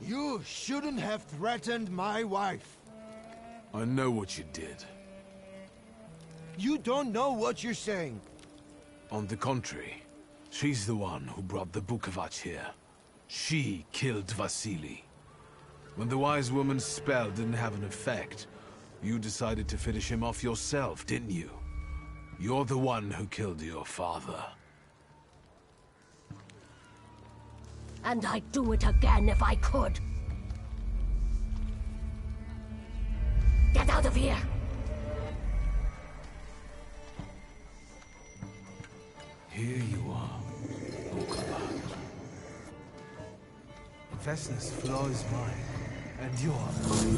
[SPEAKER 7] You shouldn't have threatened my wife.
[SPEAKER 2] I know what you did.
[SPEAKER 7] You don't know what you're saying.
[SPEAKER 2] On the contrary, she's the one who brought the Bukavach here. She killed Vasily. When the wise woman's spell didn't have an effect, you decided to finish him off yourself, didn't you? You're the one who killed your father.
[SPEAKER 11] And I'd do it again if I could. Get out of here!
[SPEAKER 2] Here you are, Bukavach. Vesna's flaw is mine, and yours.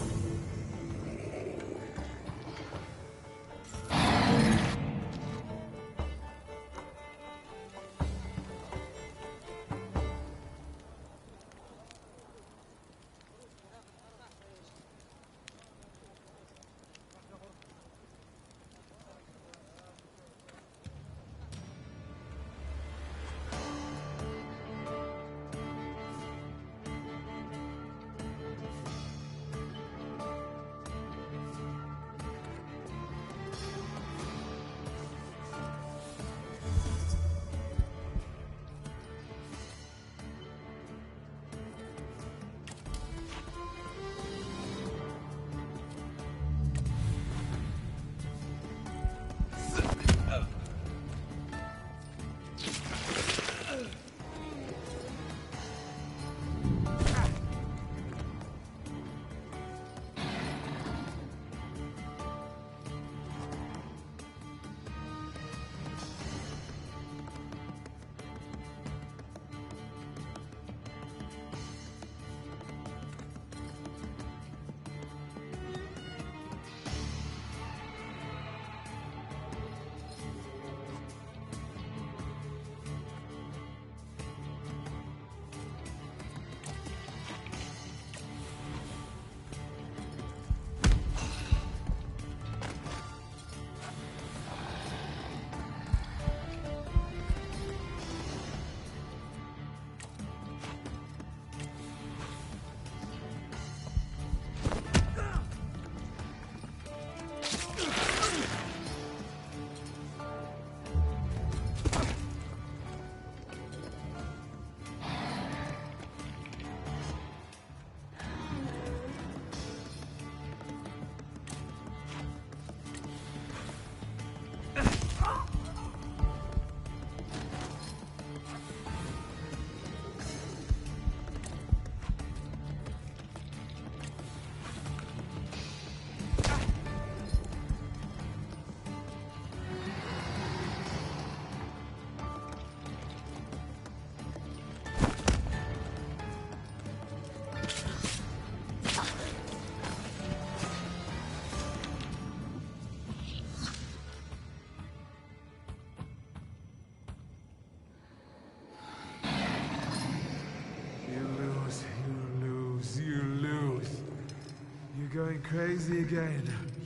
[SPEAKER 2] crazy again,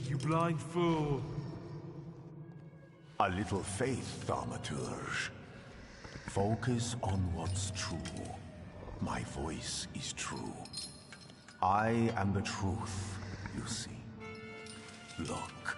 [SPEAKER 2] you blind fool.
[SPEAKER 8] A little faith, Thaumaturge. Focus on what's true. My voice is true. I am the truth, you see. Look.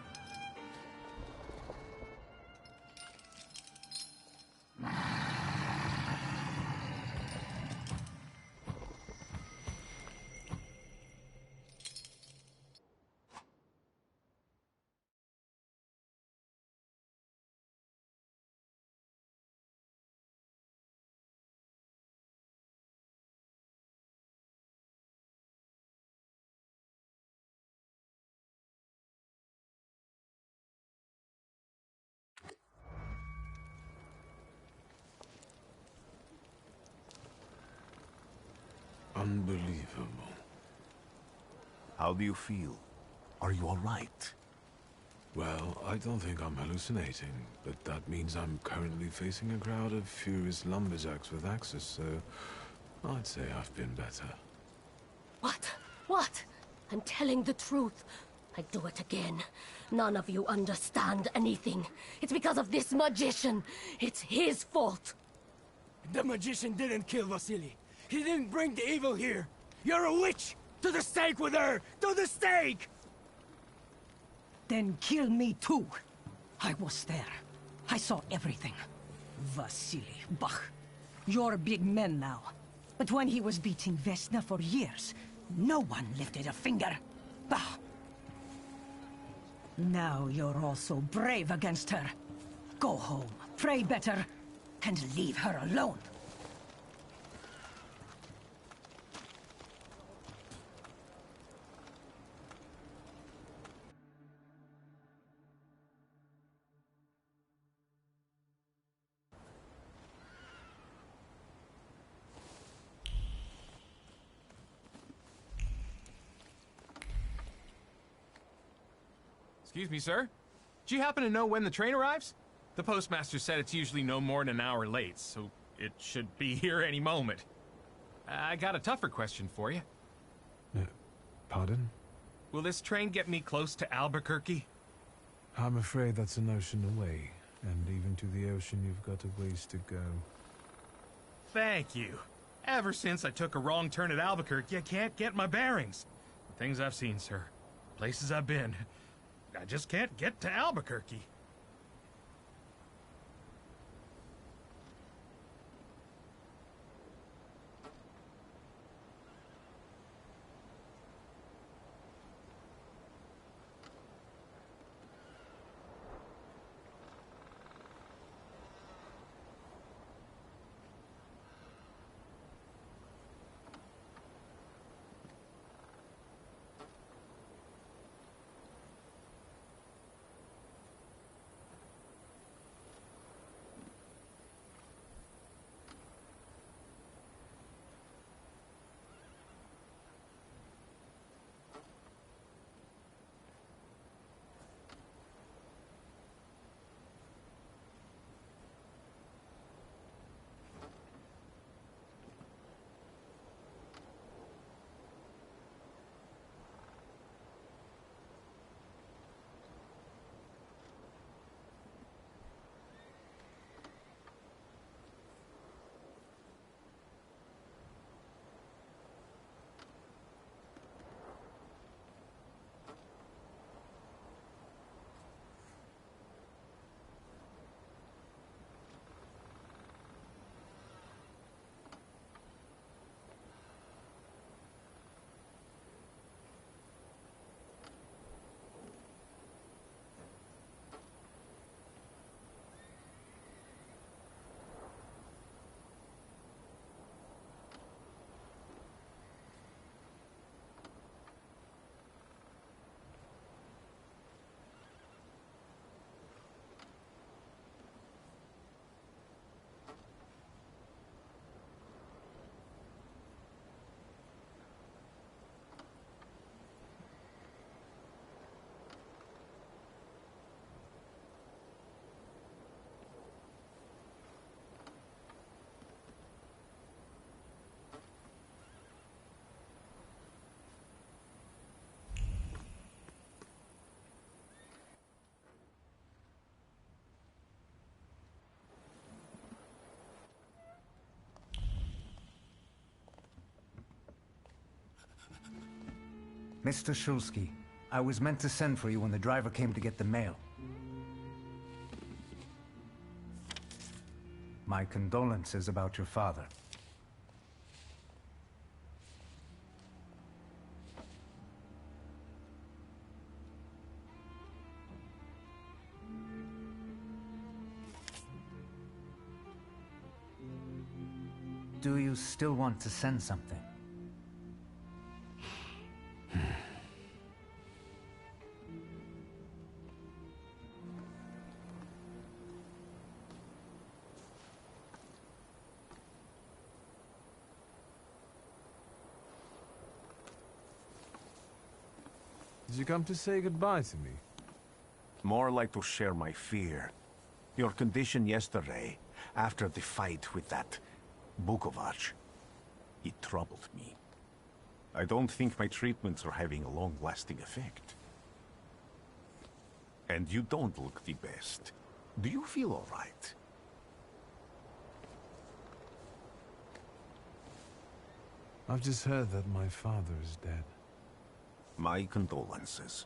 [SPEAKER 2] Unbelievable.
[SPEAKER 8] How do you feel? Are you all right?
[SPEAKER 2] Well, I don't think I'm hallucinating, but that means I'm currently facing a crowd of furious lumberjacks with axes, so I'd say I've been better.
[SPEAKER 11] What? What? I'm telling the truth. I do it again. None of you understand anything. It's because of this magician. It's his fault.
[SPEAKER 17] The magician didn't kill Vasily. He didn't bring the evil here. You're a witch! To the stake with her! To the stake!
[SPEAKER 10] Then kill me too. I was there. I saw everything. Vasily, bah. You're big men now. But when he was beating Vesna for years, no one lifted a finger. Bah. Now you're all so brave against her. Go home, pray better, and leave her alone.
[SPEAKER 18] Excuse me, sir. Do you happen to know when the train arrives? The postmaster said it's usually no more than an hour late, so it should be here any moment. I got a tougher question for you.
[SPEAKER 2] Pardon?
[SPEAKER 18] Will this train get me close to Albuquerque?
[SPEAKER 2] I'm afraid that's an ocean away, and even to the ocean you've got a ways to go.
[SPEAKER 18] Thank you. Ever since I took a wrong turn at Albuquerque, I can't get my bearings. The things I've seen, sir. Places I've been. I just can't get to Albuquerque.
[SPEAKER 3] Mr. Shulsky, I was meant to send for you when the driver came to get the mail. My condolences about your father. Do you still want to send something?
[SPEAKER 2] Did you come to say goodbye to me?
[SPEAKER 8] More like to share my fear. Your condition yesterday, after the fight with that Bukovac, it troubled me. I don't think my treatments are having a long-lasting effect. And you don't look the best. Do you feel all right?
[SPEAKER 2] I've just heard that my father is dead.
[SPEAKER 8] My condolences.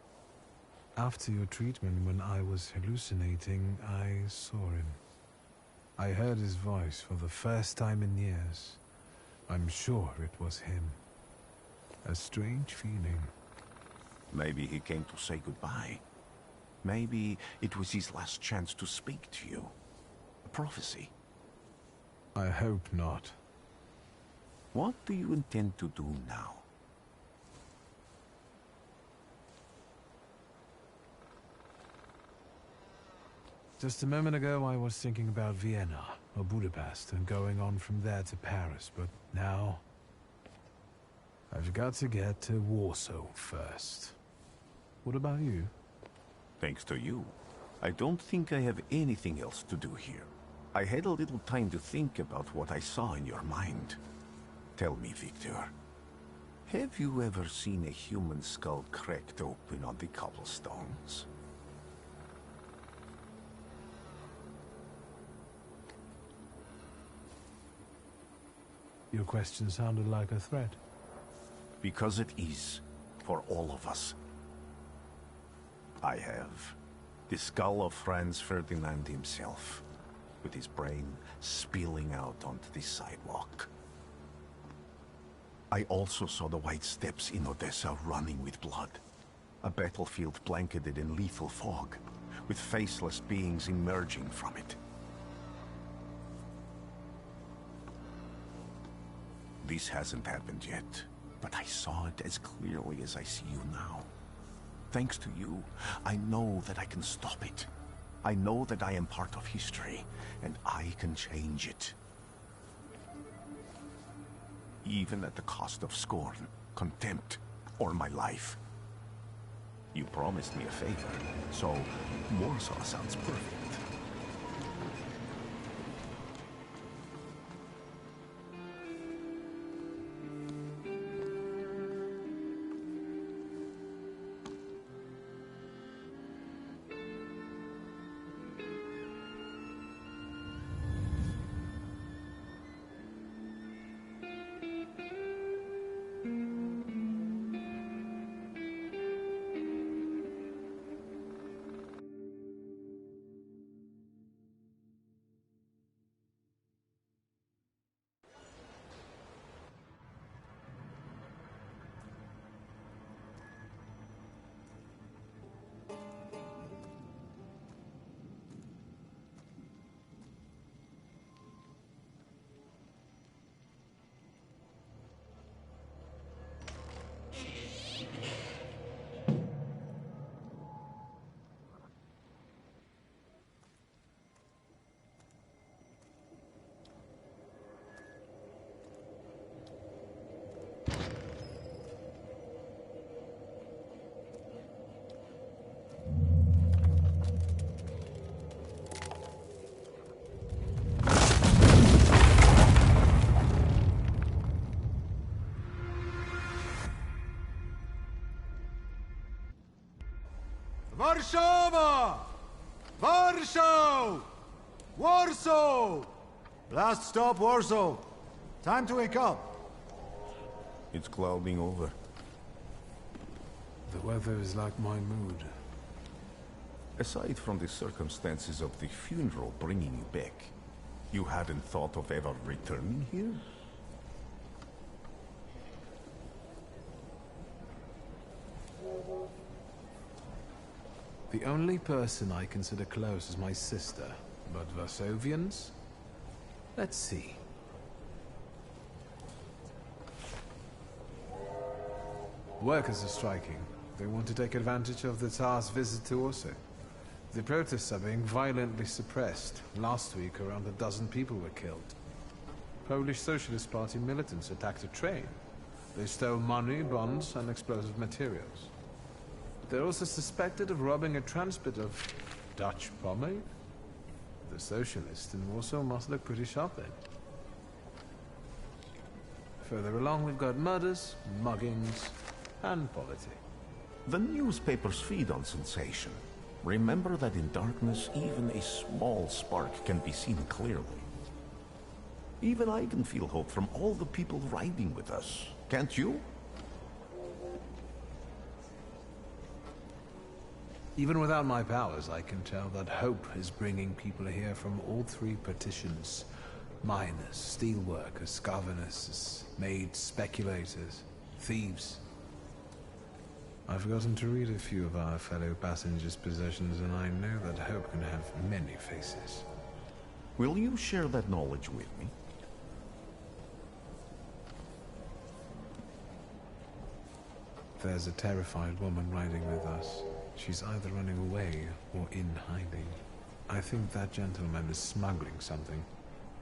[SPEAKER 2] After your treatment, when I was hallucinating, I saw him. I heard his voice for the first time in years. I'm sure it was him. A strange feeling.
[SPEAKER 8] Maybe he came to say goodbye. Maybe it was his last chance to speak to you. A prophecy.
[SPEAKER 2] I hope not.
[SPEAKER 8] What do you intend to do now?
[SPEAKER 2] Just a moment ago, I was thinking about Vienna or Budapest and going on from there to Paris, but now I've got to get to Warsaw first. What about you?
[SPEAKER 8] Thanks to you. I don't think I have anything else to do here. I had a little time to think about what I saw in your mind. Tell me, Victor, have you ever seen a human skull cracked open on the cobblestones?
[SPEAKER 2] Your question sounded like a threat.
[SPEAKER 8] Because it is, for all of us. I have the skull of Franz Ferdinand himself, with his brain spilling out onto the sidewalk. I also saw the white steps in Odessa running with blood. A battlefield blanketed in lethal fog, with faceless beings emerging from it. This hasn't happened yet, but I saw it as clearly as I see you now. Thanks to you, I know that I can stop it. I know that I am part of history, and I can change it. Even at the cost of scorn, contempt, or my life. You promised me a favor, so Warsaw sounds perfect.
[SPEAKER 15] Warszawa! Warsaw! Warsaw! Last stop, Warsaw. Time to wake up.
[SPEAKER 8] It's clouding over.
[SPEAKER 2] The weather is like my mood.
[SPEAKER 8] Aside from the circumstances of the funeral bringing you back, you hadn't thought of ever returning here?
[SPEAKER 2] The only person I consider close is my sister, but Vasovians? Let's see. Workers are striking. They want to take advantage of the Tsar's visit to Warsaw. The protests are being violently suppressed. Last week, around a dozen people were killed. Polish Socialist Party militants attacked a train. They stole money, bonds, and explosive materials. They're also suspected of robbing a transport of Dutch pomade. The socialists in Warsaw must look pretty sharp then. Further along, we've got murders, muggings, and politics.
[SPEAKER 8] The newspapers feed on sensation. Remember that in darkness, even a small spark can be seen clearly. Even I can feel hope from all the people riding with us. Can't you?
[SPEAKER 2] Even without my powers, I can tell that hope is bringing people here from all three partitions. Miners, steelworkers, governesses, maids, speculators, thieves. I've gotten to read a few of our fellow passengers' possessions, and I know that hope can have many faces.
[SPEAKER 8] Will you share that knowledge with me?
[SPEAKER 2] There's a terrified woman riding with us. She's either running away or in hiding. I think that gentleman is smuggling something,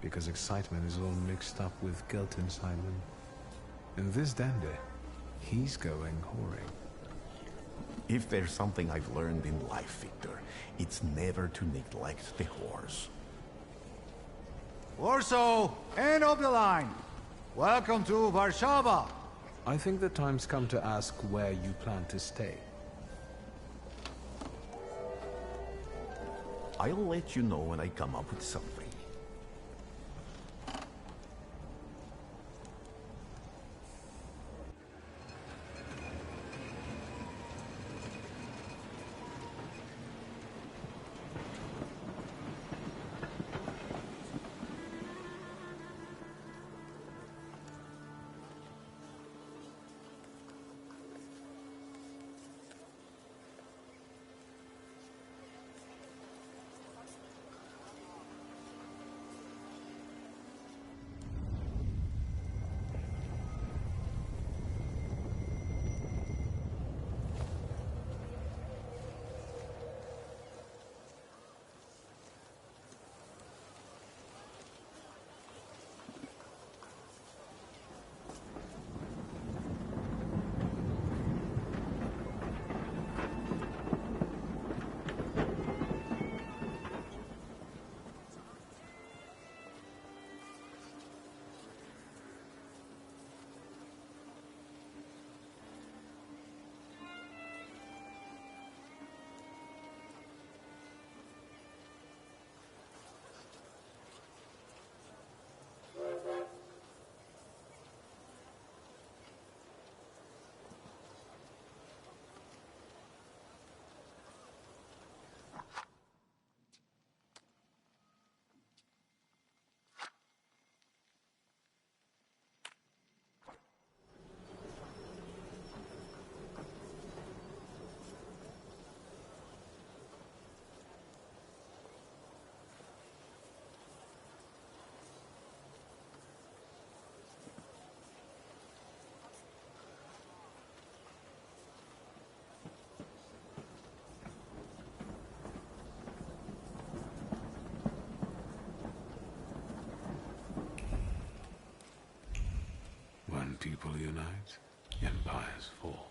[SPEAKER 2] because excitement is all mixed up with guilt inside him. And this dandy, he's going whoring.
[SPEAKER 8] If there's something I've learned in life, Victor, it's never to neglect the horse.
[SPEAKER 19] Warsaw, end of the line. Welcome to Warszawa.
[SPEAKER 2] I think the time's come to ask where you plan to stay.
[SPEAKER 8] I'll let you know when I come up with something.
[SPEAKER 2] When people unite, empires fall.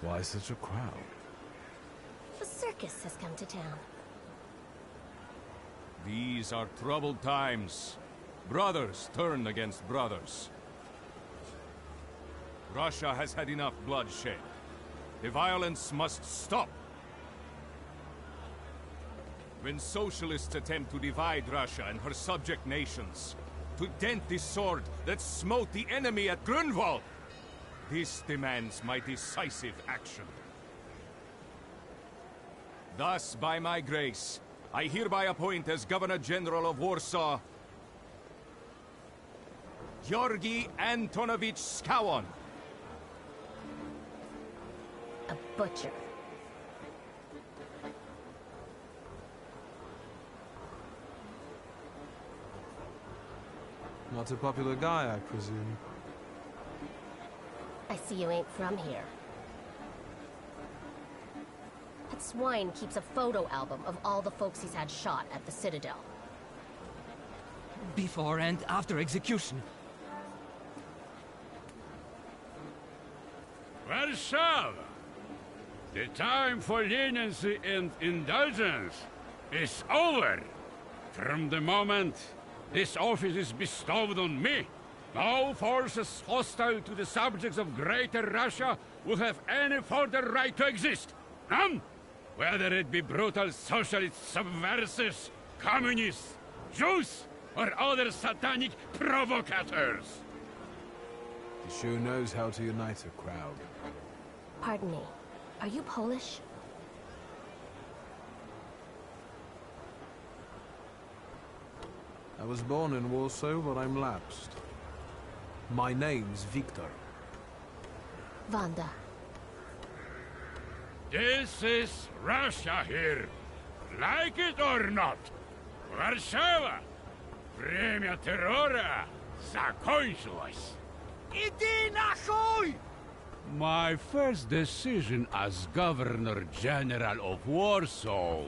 [SPEAKER 2] Why such a crowd?
[SPEAKER 11] The circus has come to town.
[SPEAKER 20] These are troubled times. Brothers turn against brothers. Russia has had enough bloodshed. The violence must stop. When socialists attempt to divide Russia and her subject nations, to dent the sword that smote the enemy at Grunwald, this demands my decisive action. Thus, by my grace, I hereby appoint as Governor General of Warsaw, Georgi Antonovich Skowon.
[SPEAKER 11] A butcher.
[SPEAKER 2] Not a popular guy, I presume.
[SPEAKER 11] I see you ain't from here. That swine keeps a photo album of all the folks he's had shot at the Citadel.
[SPEAKER 17] Before and after execution.
[SPEAKER 21] Warsaw! The time for leniency and indulgence is over. From the moment this office is bestowed on me, no forces hostile to the subjects of Greater Russia will have any further right to exist. None! Whether it be brutal socialist subversives, communists, Jews, or other satanic provocators.
[SPEAKER 2] He sure knows how to unite a crowd.
[SPEAKER 11] Pardon me, are you Polish?
[SPEAKER 2] I was born in Warsaw, but I'm lapsed. My name's Victor.
[SPEAKER 11] Wanda.
[SPEAKER 21] This is Russia here. Like it or not. Warszawa. Время террора закончилось.
[SPEAKER 17] Иди нахуй!
[SPEAKER 21] My first decision as Governor General of Warsaw.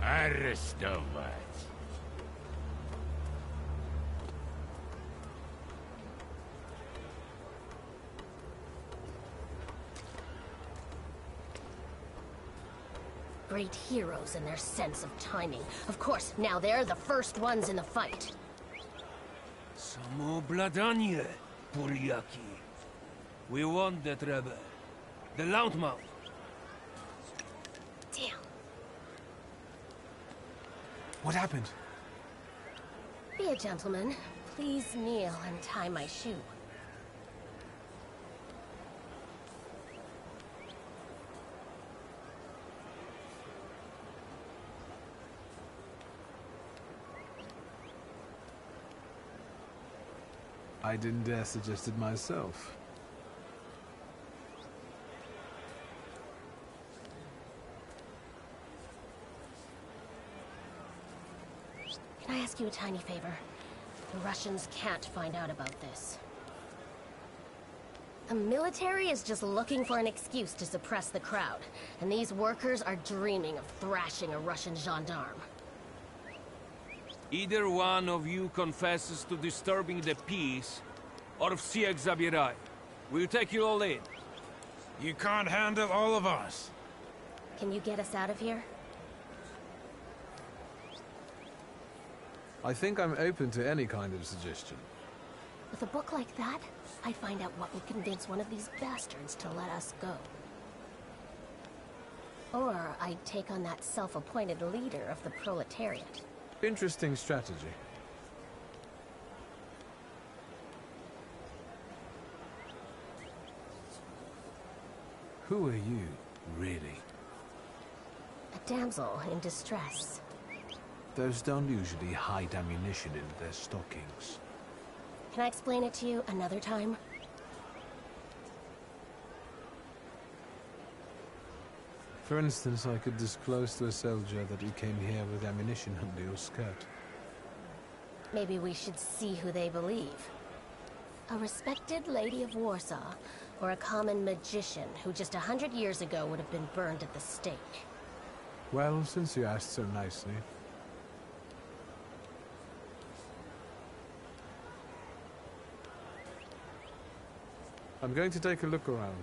[SPEAKER 21] Arrestować.
[SPEAKER 11] Great heroes in their sense of timing. Of course, now they're the first ones in the fight.
[SPEAKER 17] Samoobladanie, Polyaki. We want that rebel. The loudmouth.
[SPEAKER 11] Damn.
[SPEAKER 2] What happened?
[SPEAKER 11] Be a gentleman. Please kneel and tie my shoe.
[SPEAKER 2] I didn't dare suggest it myself.
[SPEAKER 11] Can I ask you a tiny favor? The Russians can't find out about this. The military is just looking for an excuse to suppress the crowd, and these workers are dreaming of thrashing a Russian gendarme.
[SPEAKER 17] Either one of you confesses to disturbing the peace, or всех забирай. We'll take you all in.
[SPEAKER 5] You can't handle all of us.
[SPEAKER 11] Can you get us out of here?
[SPEAKER 2] I think I'm open to any kind of suggestion.
[SPEAKER 11] With a book like that, I'd find out what would convince one of these bastards to let us go. Or I'd take on that self-appointed leader of the proletariat.
[SPEAKER 2] Interesting strategy. Who are you, really?
[SPEAKER 11] A damsel in distress.
[SPEAKER 2] Those don't usually hide ammunition in their stockings.
[SPEAKER 11] Can I explain it to you another time?
[SPEAKER 2] For instance, I could disclose to a soldier that you came here with ammunition under your skirt.
[SPEAKER 11] Maybe we should see who they believe. A respected lady of Warsaw, or a common magician who just 100 years ago would have been burned at the stake.
[SPEAKER 2] Well, since you asked so nicely. I'm going to take a look around.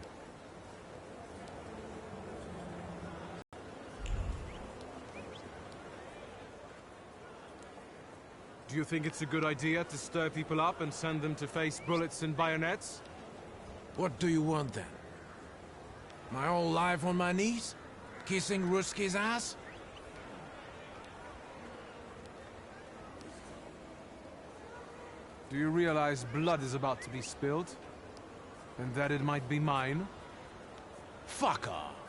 [SPEAKER 2] Do you think it's a good idea to stir people up and send them to face bullets and bayonets?
[SPEAKER 5] What do you want then? My whole life on my knees? Kissing Ruski's ass?
[SPEAKER 2] Do you realize blood is about to be spilled? And that it might be mine? Fuck off!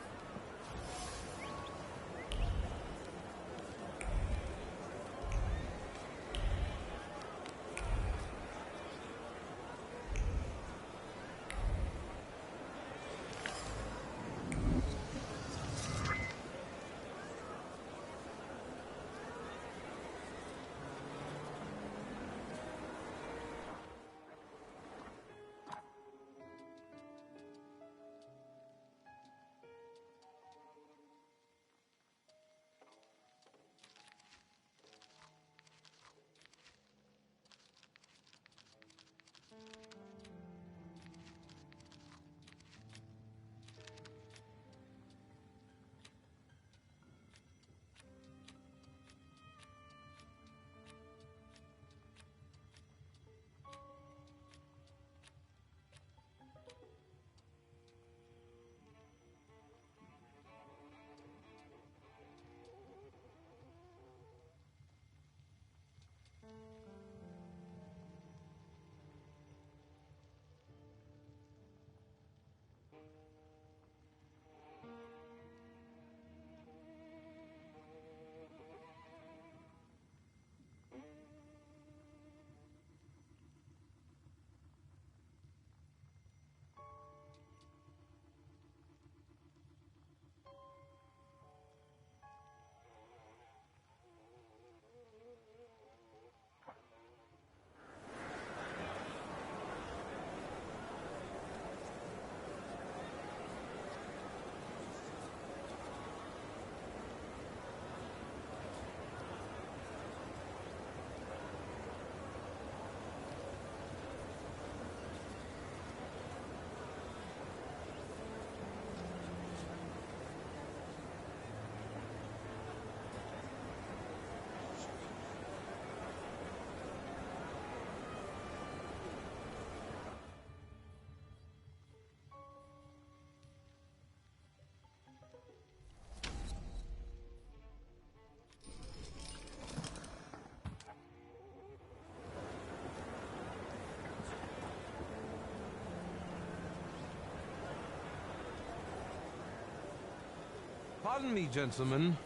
[SPEAKER 2] Pardon me, gentlemen.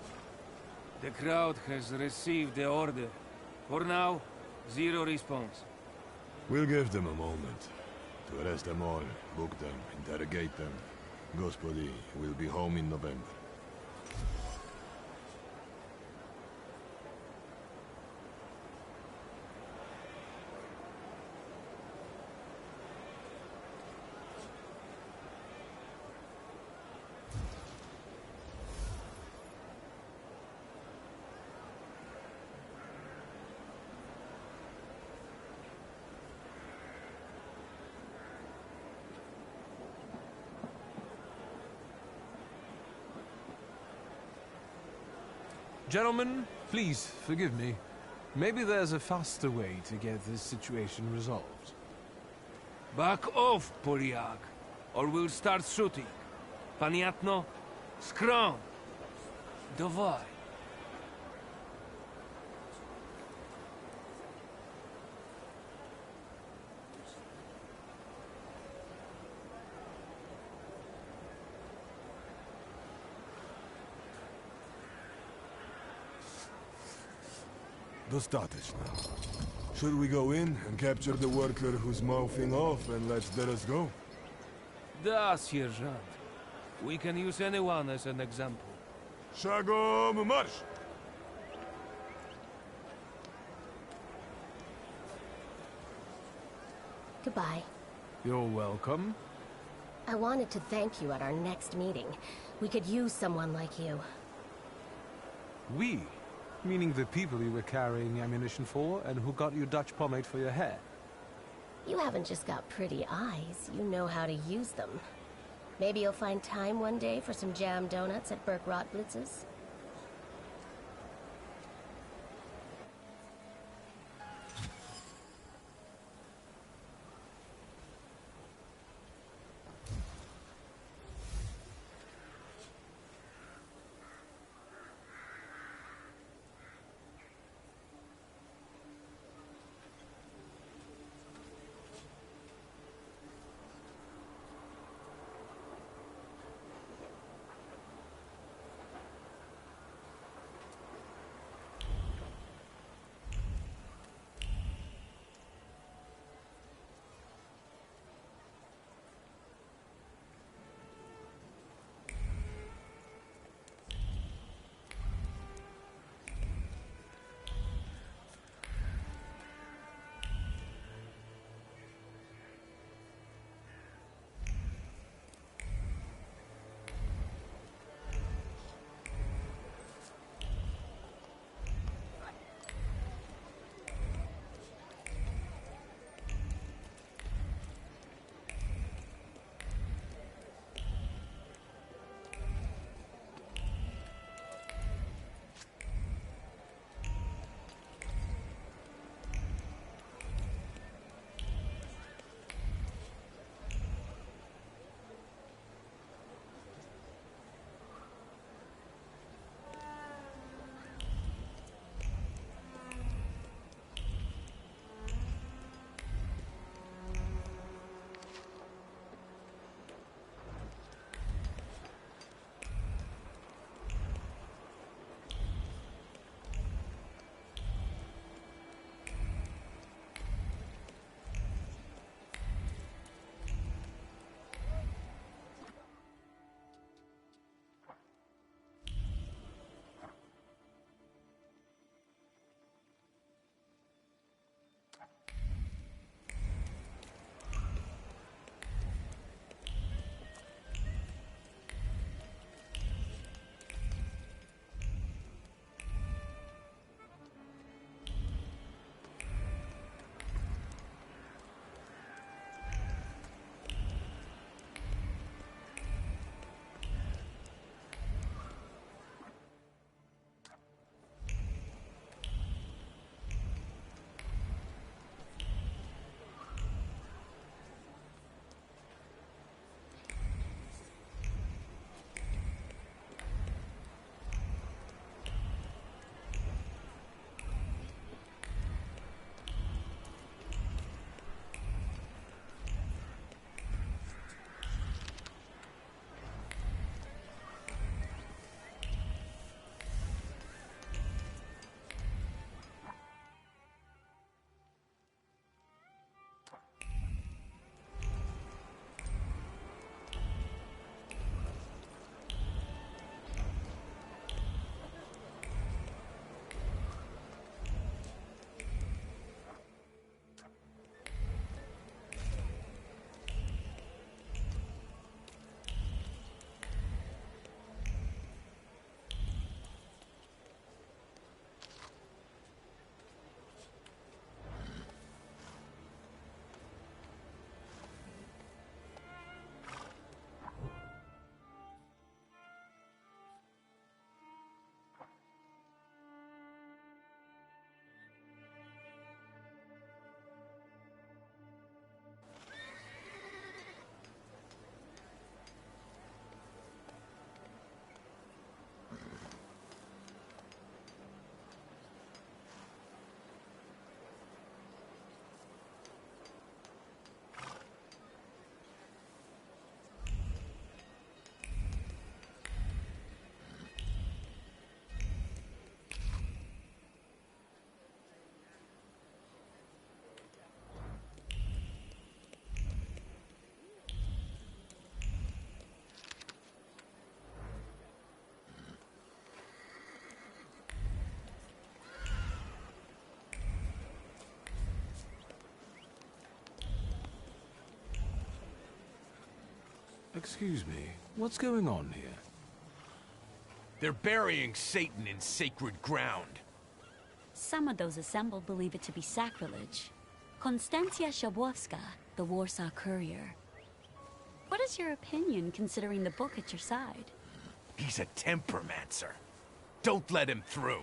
[SPEAKER 17] The crowd has received the order. For now, zero response.
[SPEAKER 1] We'll give them a moment. To arrest them all, book them, interrogate them. Gospodi will be home in November.
[SPEAKER 2] Gentlemen, please forgive me. Maybe there's a faster way to get this situation resolved.
[SPEAKER 17] Back off, Poliak, or we'll start shooting. Paniatno, scrum. Dawaj.
[SPEAKER 1] Достаточно. Should we go in and capture the worker who's mouthing off and let us go?
[SPEAKER 17] Da, Sierżant. We can use anyone as an example.
[SPEAKER 1] Szagom marsz!
[SPEAKER 11] Goodbye.
[SPEAKER 2] You're welcome.
[SPEAKER 11] I wanted to thank you at our next meeting. We could use someone like you.
[SPEAKER 2] We? Meaning the people you were carrying ammunition for and who got you Dutch pomade for your hair?
[SPEAKER 11] You haven't just got pretty eyes, you know how to use them. Maybe you'll find time one day for some jam donuts at Burke Rotblitz's?
[SPEAKER 2] Excuse me, what's going on here?
[SPEAKER 9] They're burying Satan in sacred ground.
[SPEAKER 22] Some of those assembled believe it to be sacrilege. Konstancja Shabowska, the Warsaw Courier. What is your opinion, considering the book at your side?
[SPEAKER 9] He's a tempermancer. Don't let him through.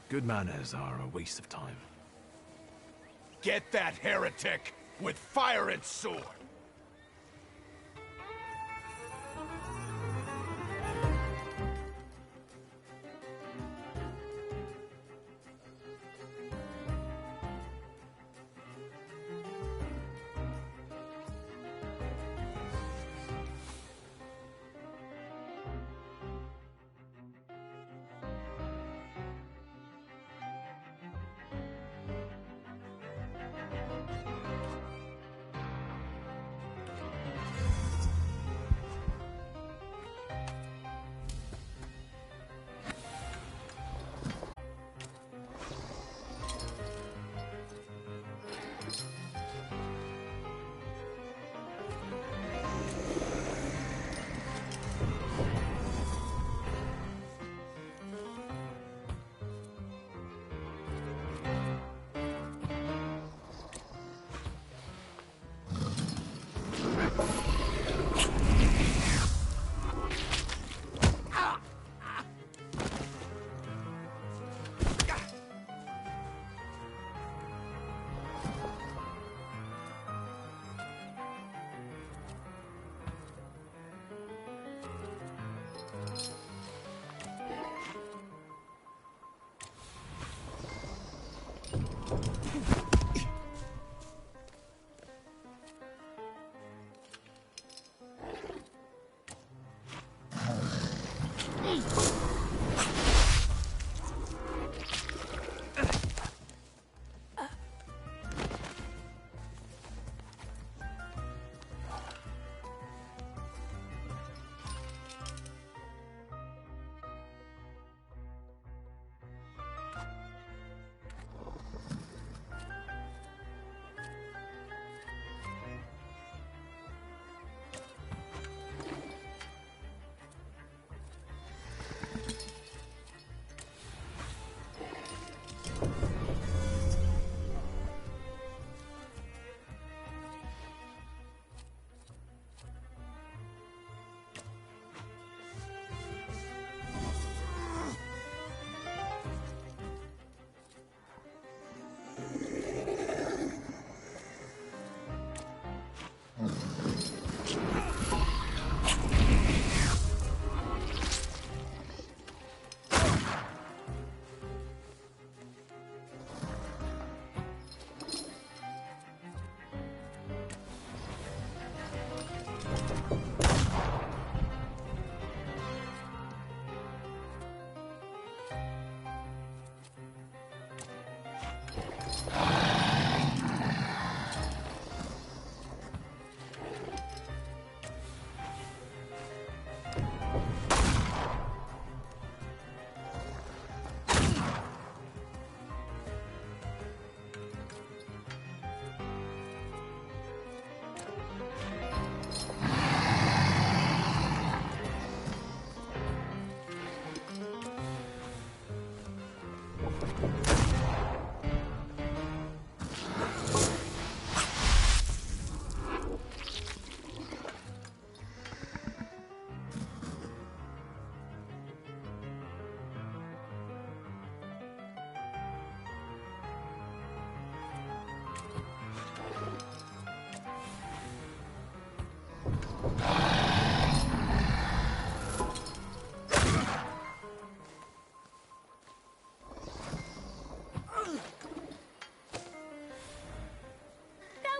[SPEAKER 2] Good manners are a waste of time.
[SPEAKER 9] Get that heretic with fire and sword!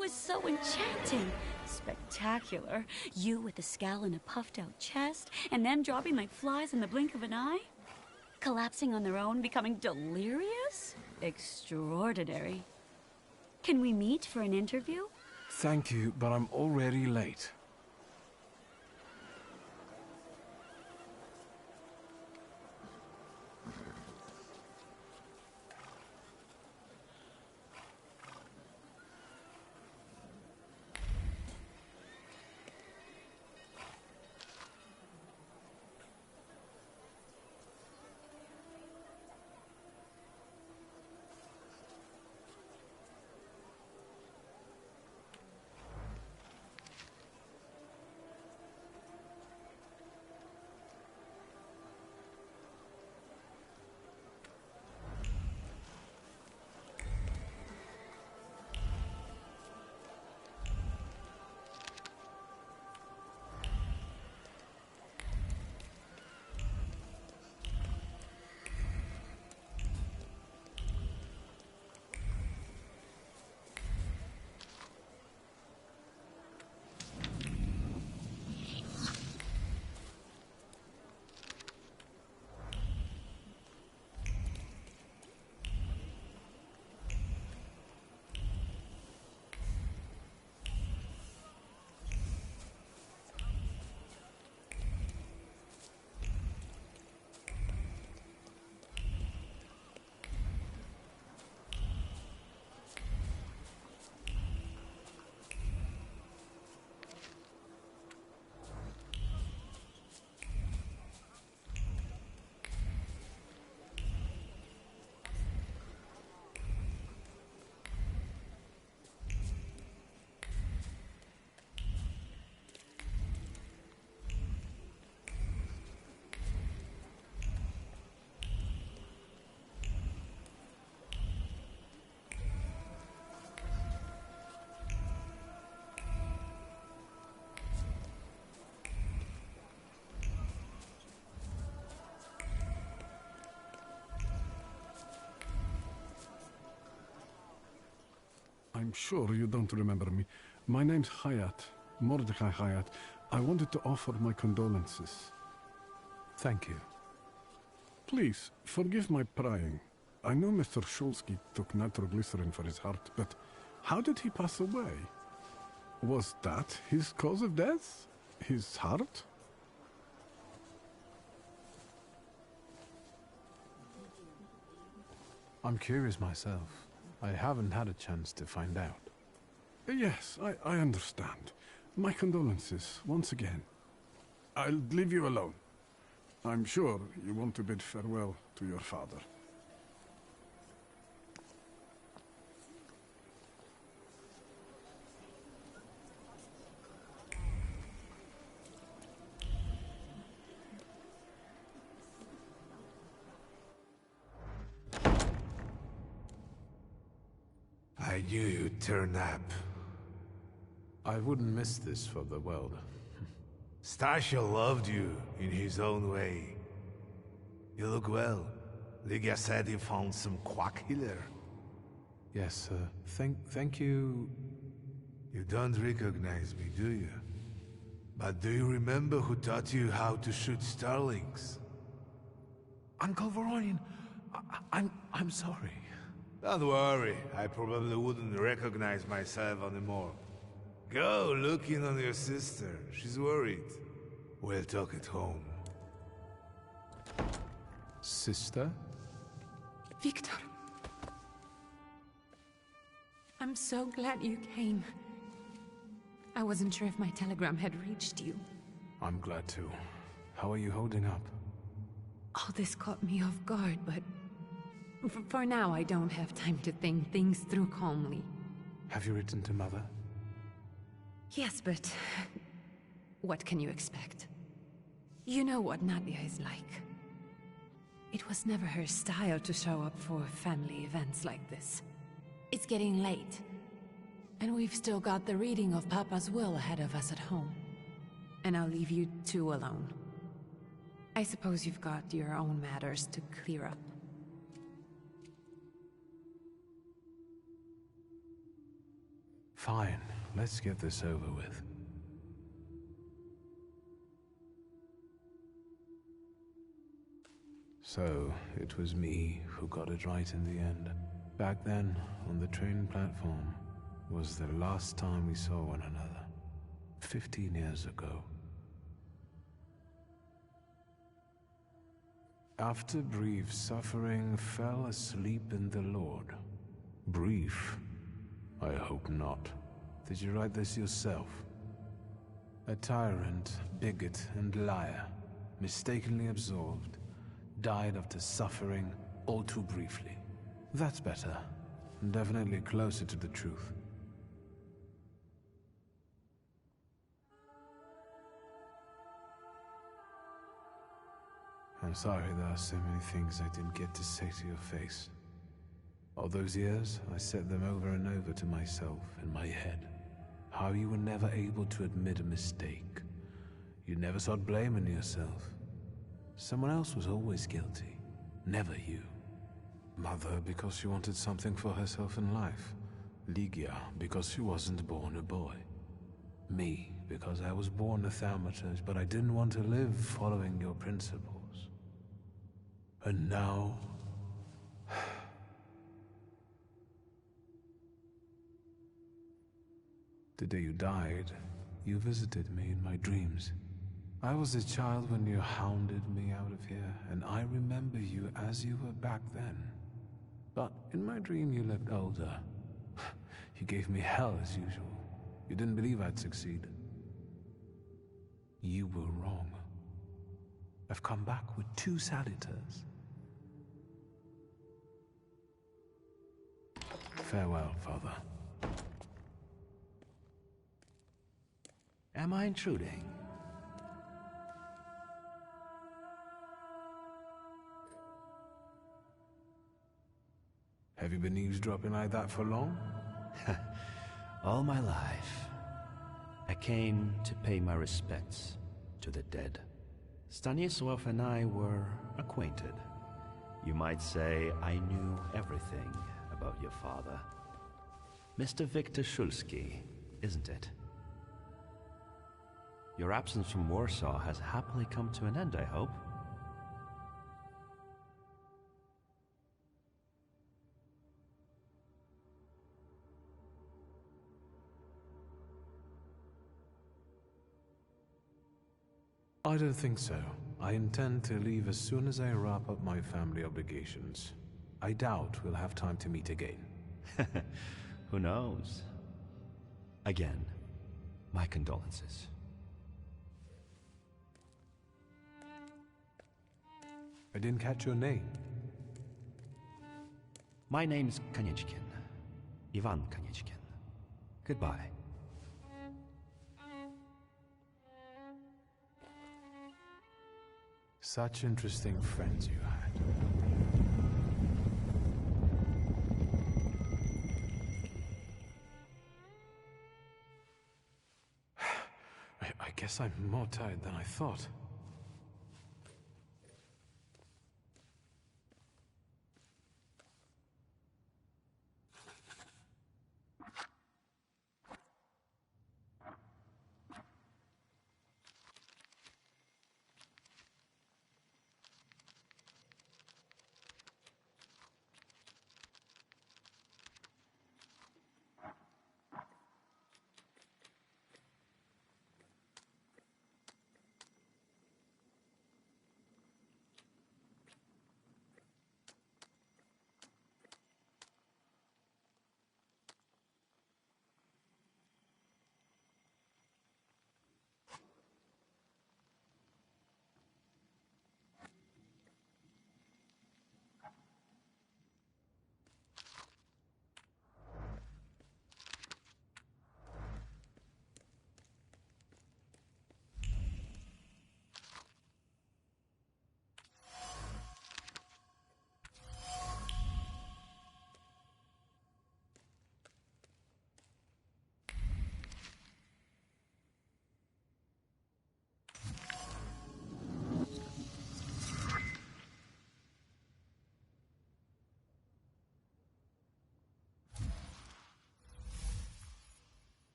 [SPEAKER 22] Was so enchanting. Spectacular. You with a scowl and a puffed out chest, and them dropping like flies in the blink of an eye? Collapsing on their own, becoming delirious? Extraordinary. Can we meet for an interview?
[SPEAKER 2] Thank you, but I'm already late.
[SPEAKER 13] sure you don't remember me. My name's Hayat, Mordecai Hayat. I wanted to offer my condolences.
[SPEAKER 2] Thank you.
[SPEAKER 13] Please, forgive my prying. I know Mr. Shulsky took nitroglycerin for his heart, but how did he pass away? Was that his cause of death? His heart?
[SPEAKER 2] I'm curious myself. I haven't had a chance to find out.
[SPEAKER 13] Yes, I understand. My condolences, once again. I'll leave you alone. I'm sure you want to bid farewell to your father.
[SPEAKER 1] I knew you'd turn up.
[SPEAKER 2] I wouldn't miss this for the world.
[SPEAKER 1] Stasha loved you in his own way. You look well. Ligia said he found some quack healer.
[SPEAKER 2] Yes, sir. Thank you.
[SPEAKER 1] You don't recognize me, do you? But do you remember who taught you how to shoot starlings?
[SPEAKER 2] Uncle Voronian, I'm sorry.
[SPEAKER 1] Don't worry, I probably wouldn't recognize myself anymore. Go look in on your sister. She's worried. We'll talk at home.
[SPEAKER 2] Sister?
[SPEAKER 14] Victor. I'm so glad you came. I wasn't sure if my telegram had reached you.
[SPEAKER 2] I'm glad too. How are you holding up?
[SPEAKER 14] All this caught me off guard, but for now I don't have time to think things through calmly.
[SPEAKER 2] Have you written to Mother?
[SPEAKER 14] Yes, but what can you expect? You know what Nadia is like. It was never her style to show up for family events like this. It's getting late, and we've still got the reading of Papa's will ahead of us at home. And I'll leave you two alone. I suppose you've got your own matters to clear up.
[SPEAKER 2] Fine, let's get this over with. So, it was me who got it right in the end. Back then, on the train platform, was the last time we saw one another. 15 years ago. After brief suffering, fell asleep in the Lord. Brief? I hope not. Did you write this yourself? A tyrant, bigot, and liar, mistakenly absolved, died after suffering all too briefly. That's better. Definitely closer to the truth. I'm sorry there are so many things I didn't get to say to your face. All those years, I said them over and over to myself in my head. How you were never able to admit a mistake. You never sought blame in yourself. Someone else was always guilty, never you. Mother because she wanted something for herself in life. Ligia because she wasn't born a boy. Me because I was born a Thaumaturge, but I didn't want to live following your principles. And now... The day you died, you visited me in my dreams. I was a child when you hounded me out of here, and I remember you as you were back then. But in my dream you looked older. You gave me hell as usual. You didn't believe I'd succeed. You were wrong. I've come back with 2 saluters. Farewell, Father.
[SPEAKER 4] Am I intruding?
[SPEAKER 2] Have you been eavesdropping like that for long?
[SPEAKER 23] All my life. I came to pay my respects to the dead. Stanisław and I were acquainted. You might say I knew everything about your father. Mr. Victor Shulsky, isn't it? Your absence from Warsaw has happily come to an end, I hope.
[SPEAKER 2] I don't think so. I intend to leave as soon as I wrap up my family obligations. I doubt we'll have time to meet again.
[SPEAKER 23] Who knows? Again, my condolences.
[SPEAKER 2] I didn't catch your name.
[SPEAKER 23] My name's Kaniechkin. Ivan Kaniechkin. Goodbye.
[SPEAKER 2] Such interesting friends you had. I guess I'm more tired than I thought.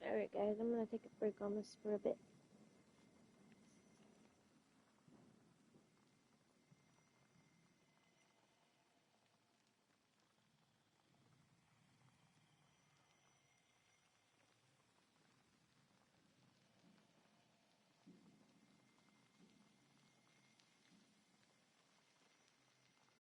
[SPEAKER 6] Alright guys, I'm gonna take a break on this for a bit.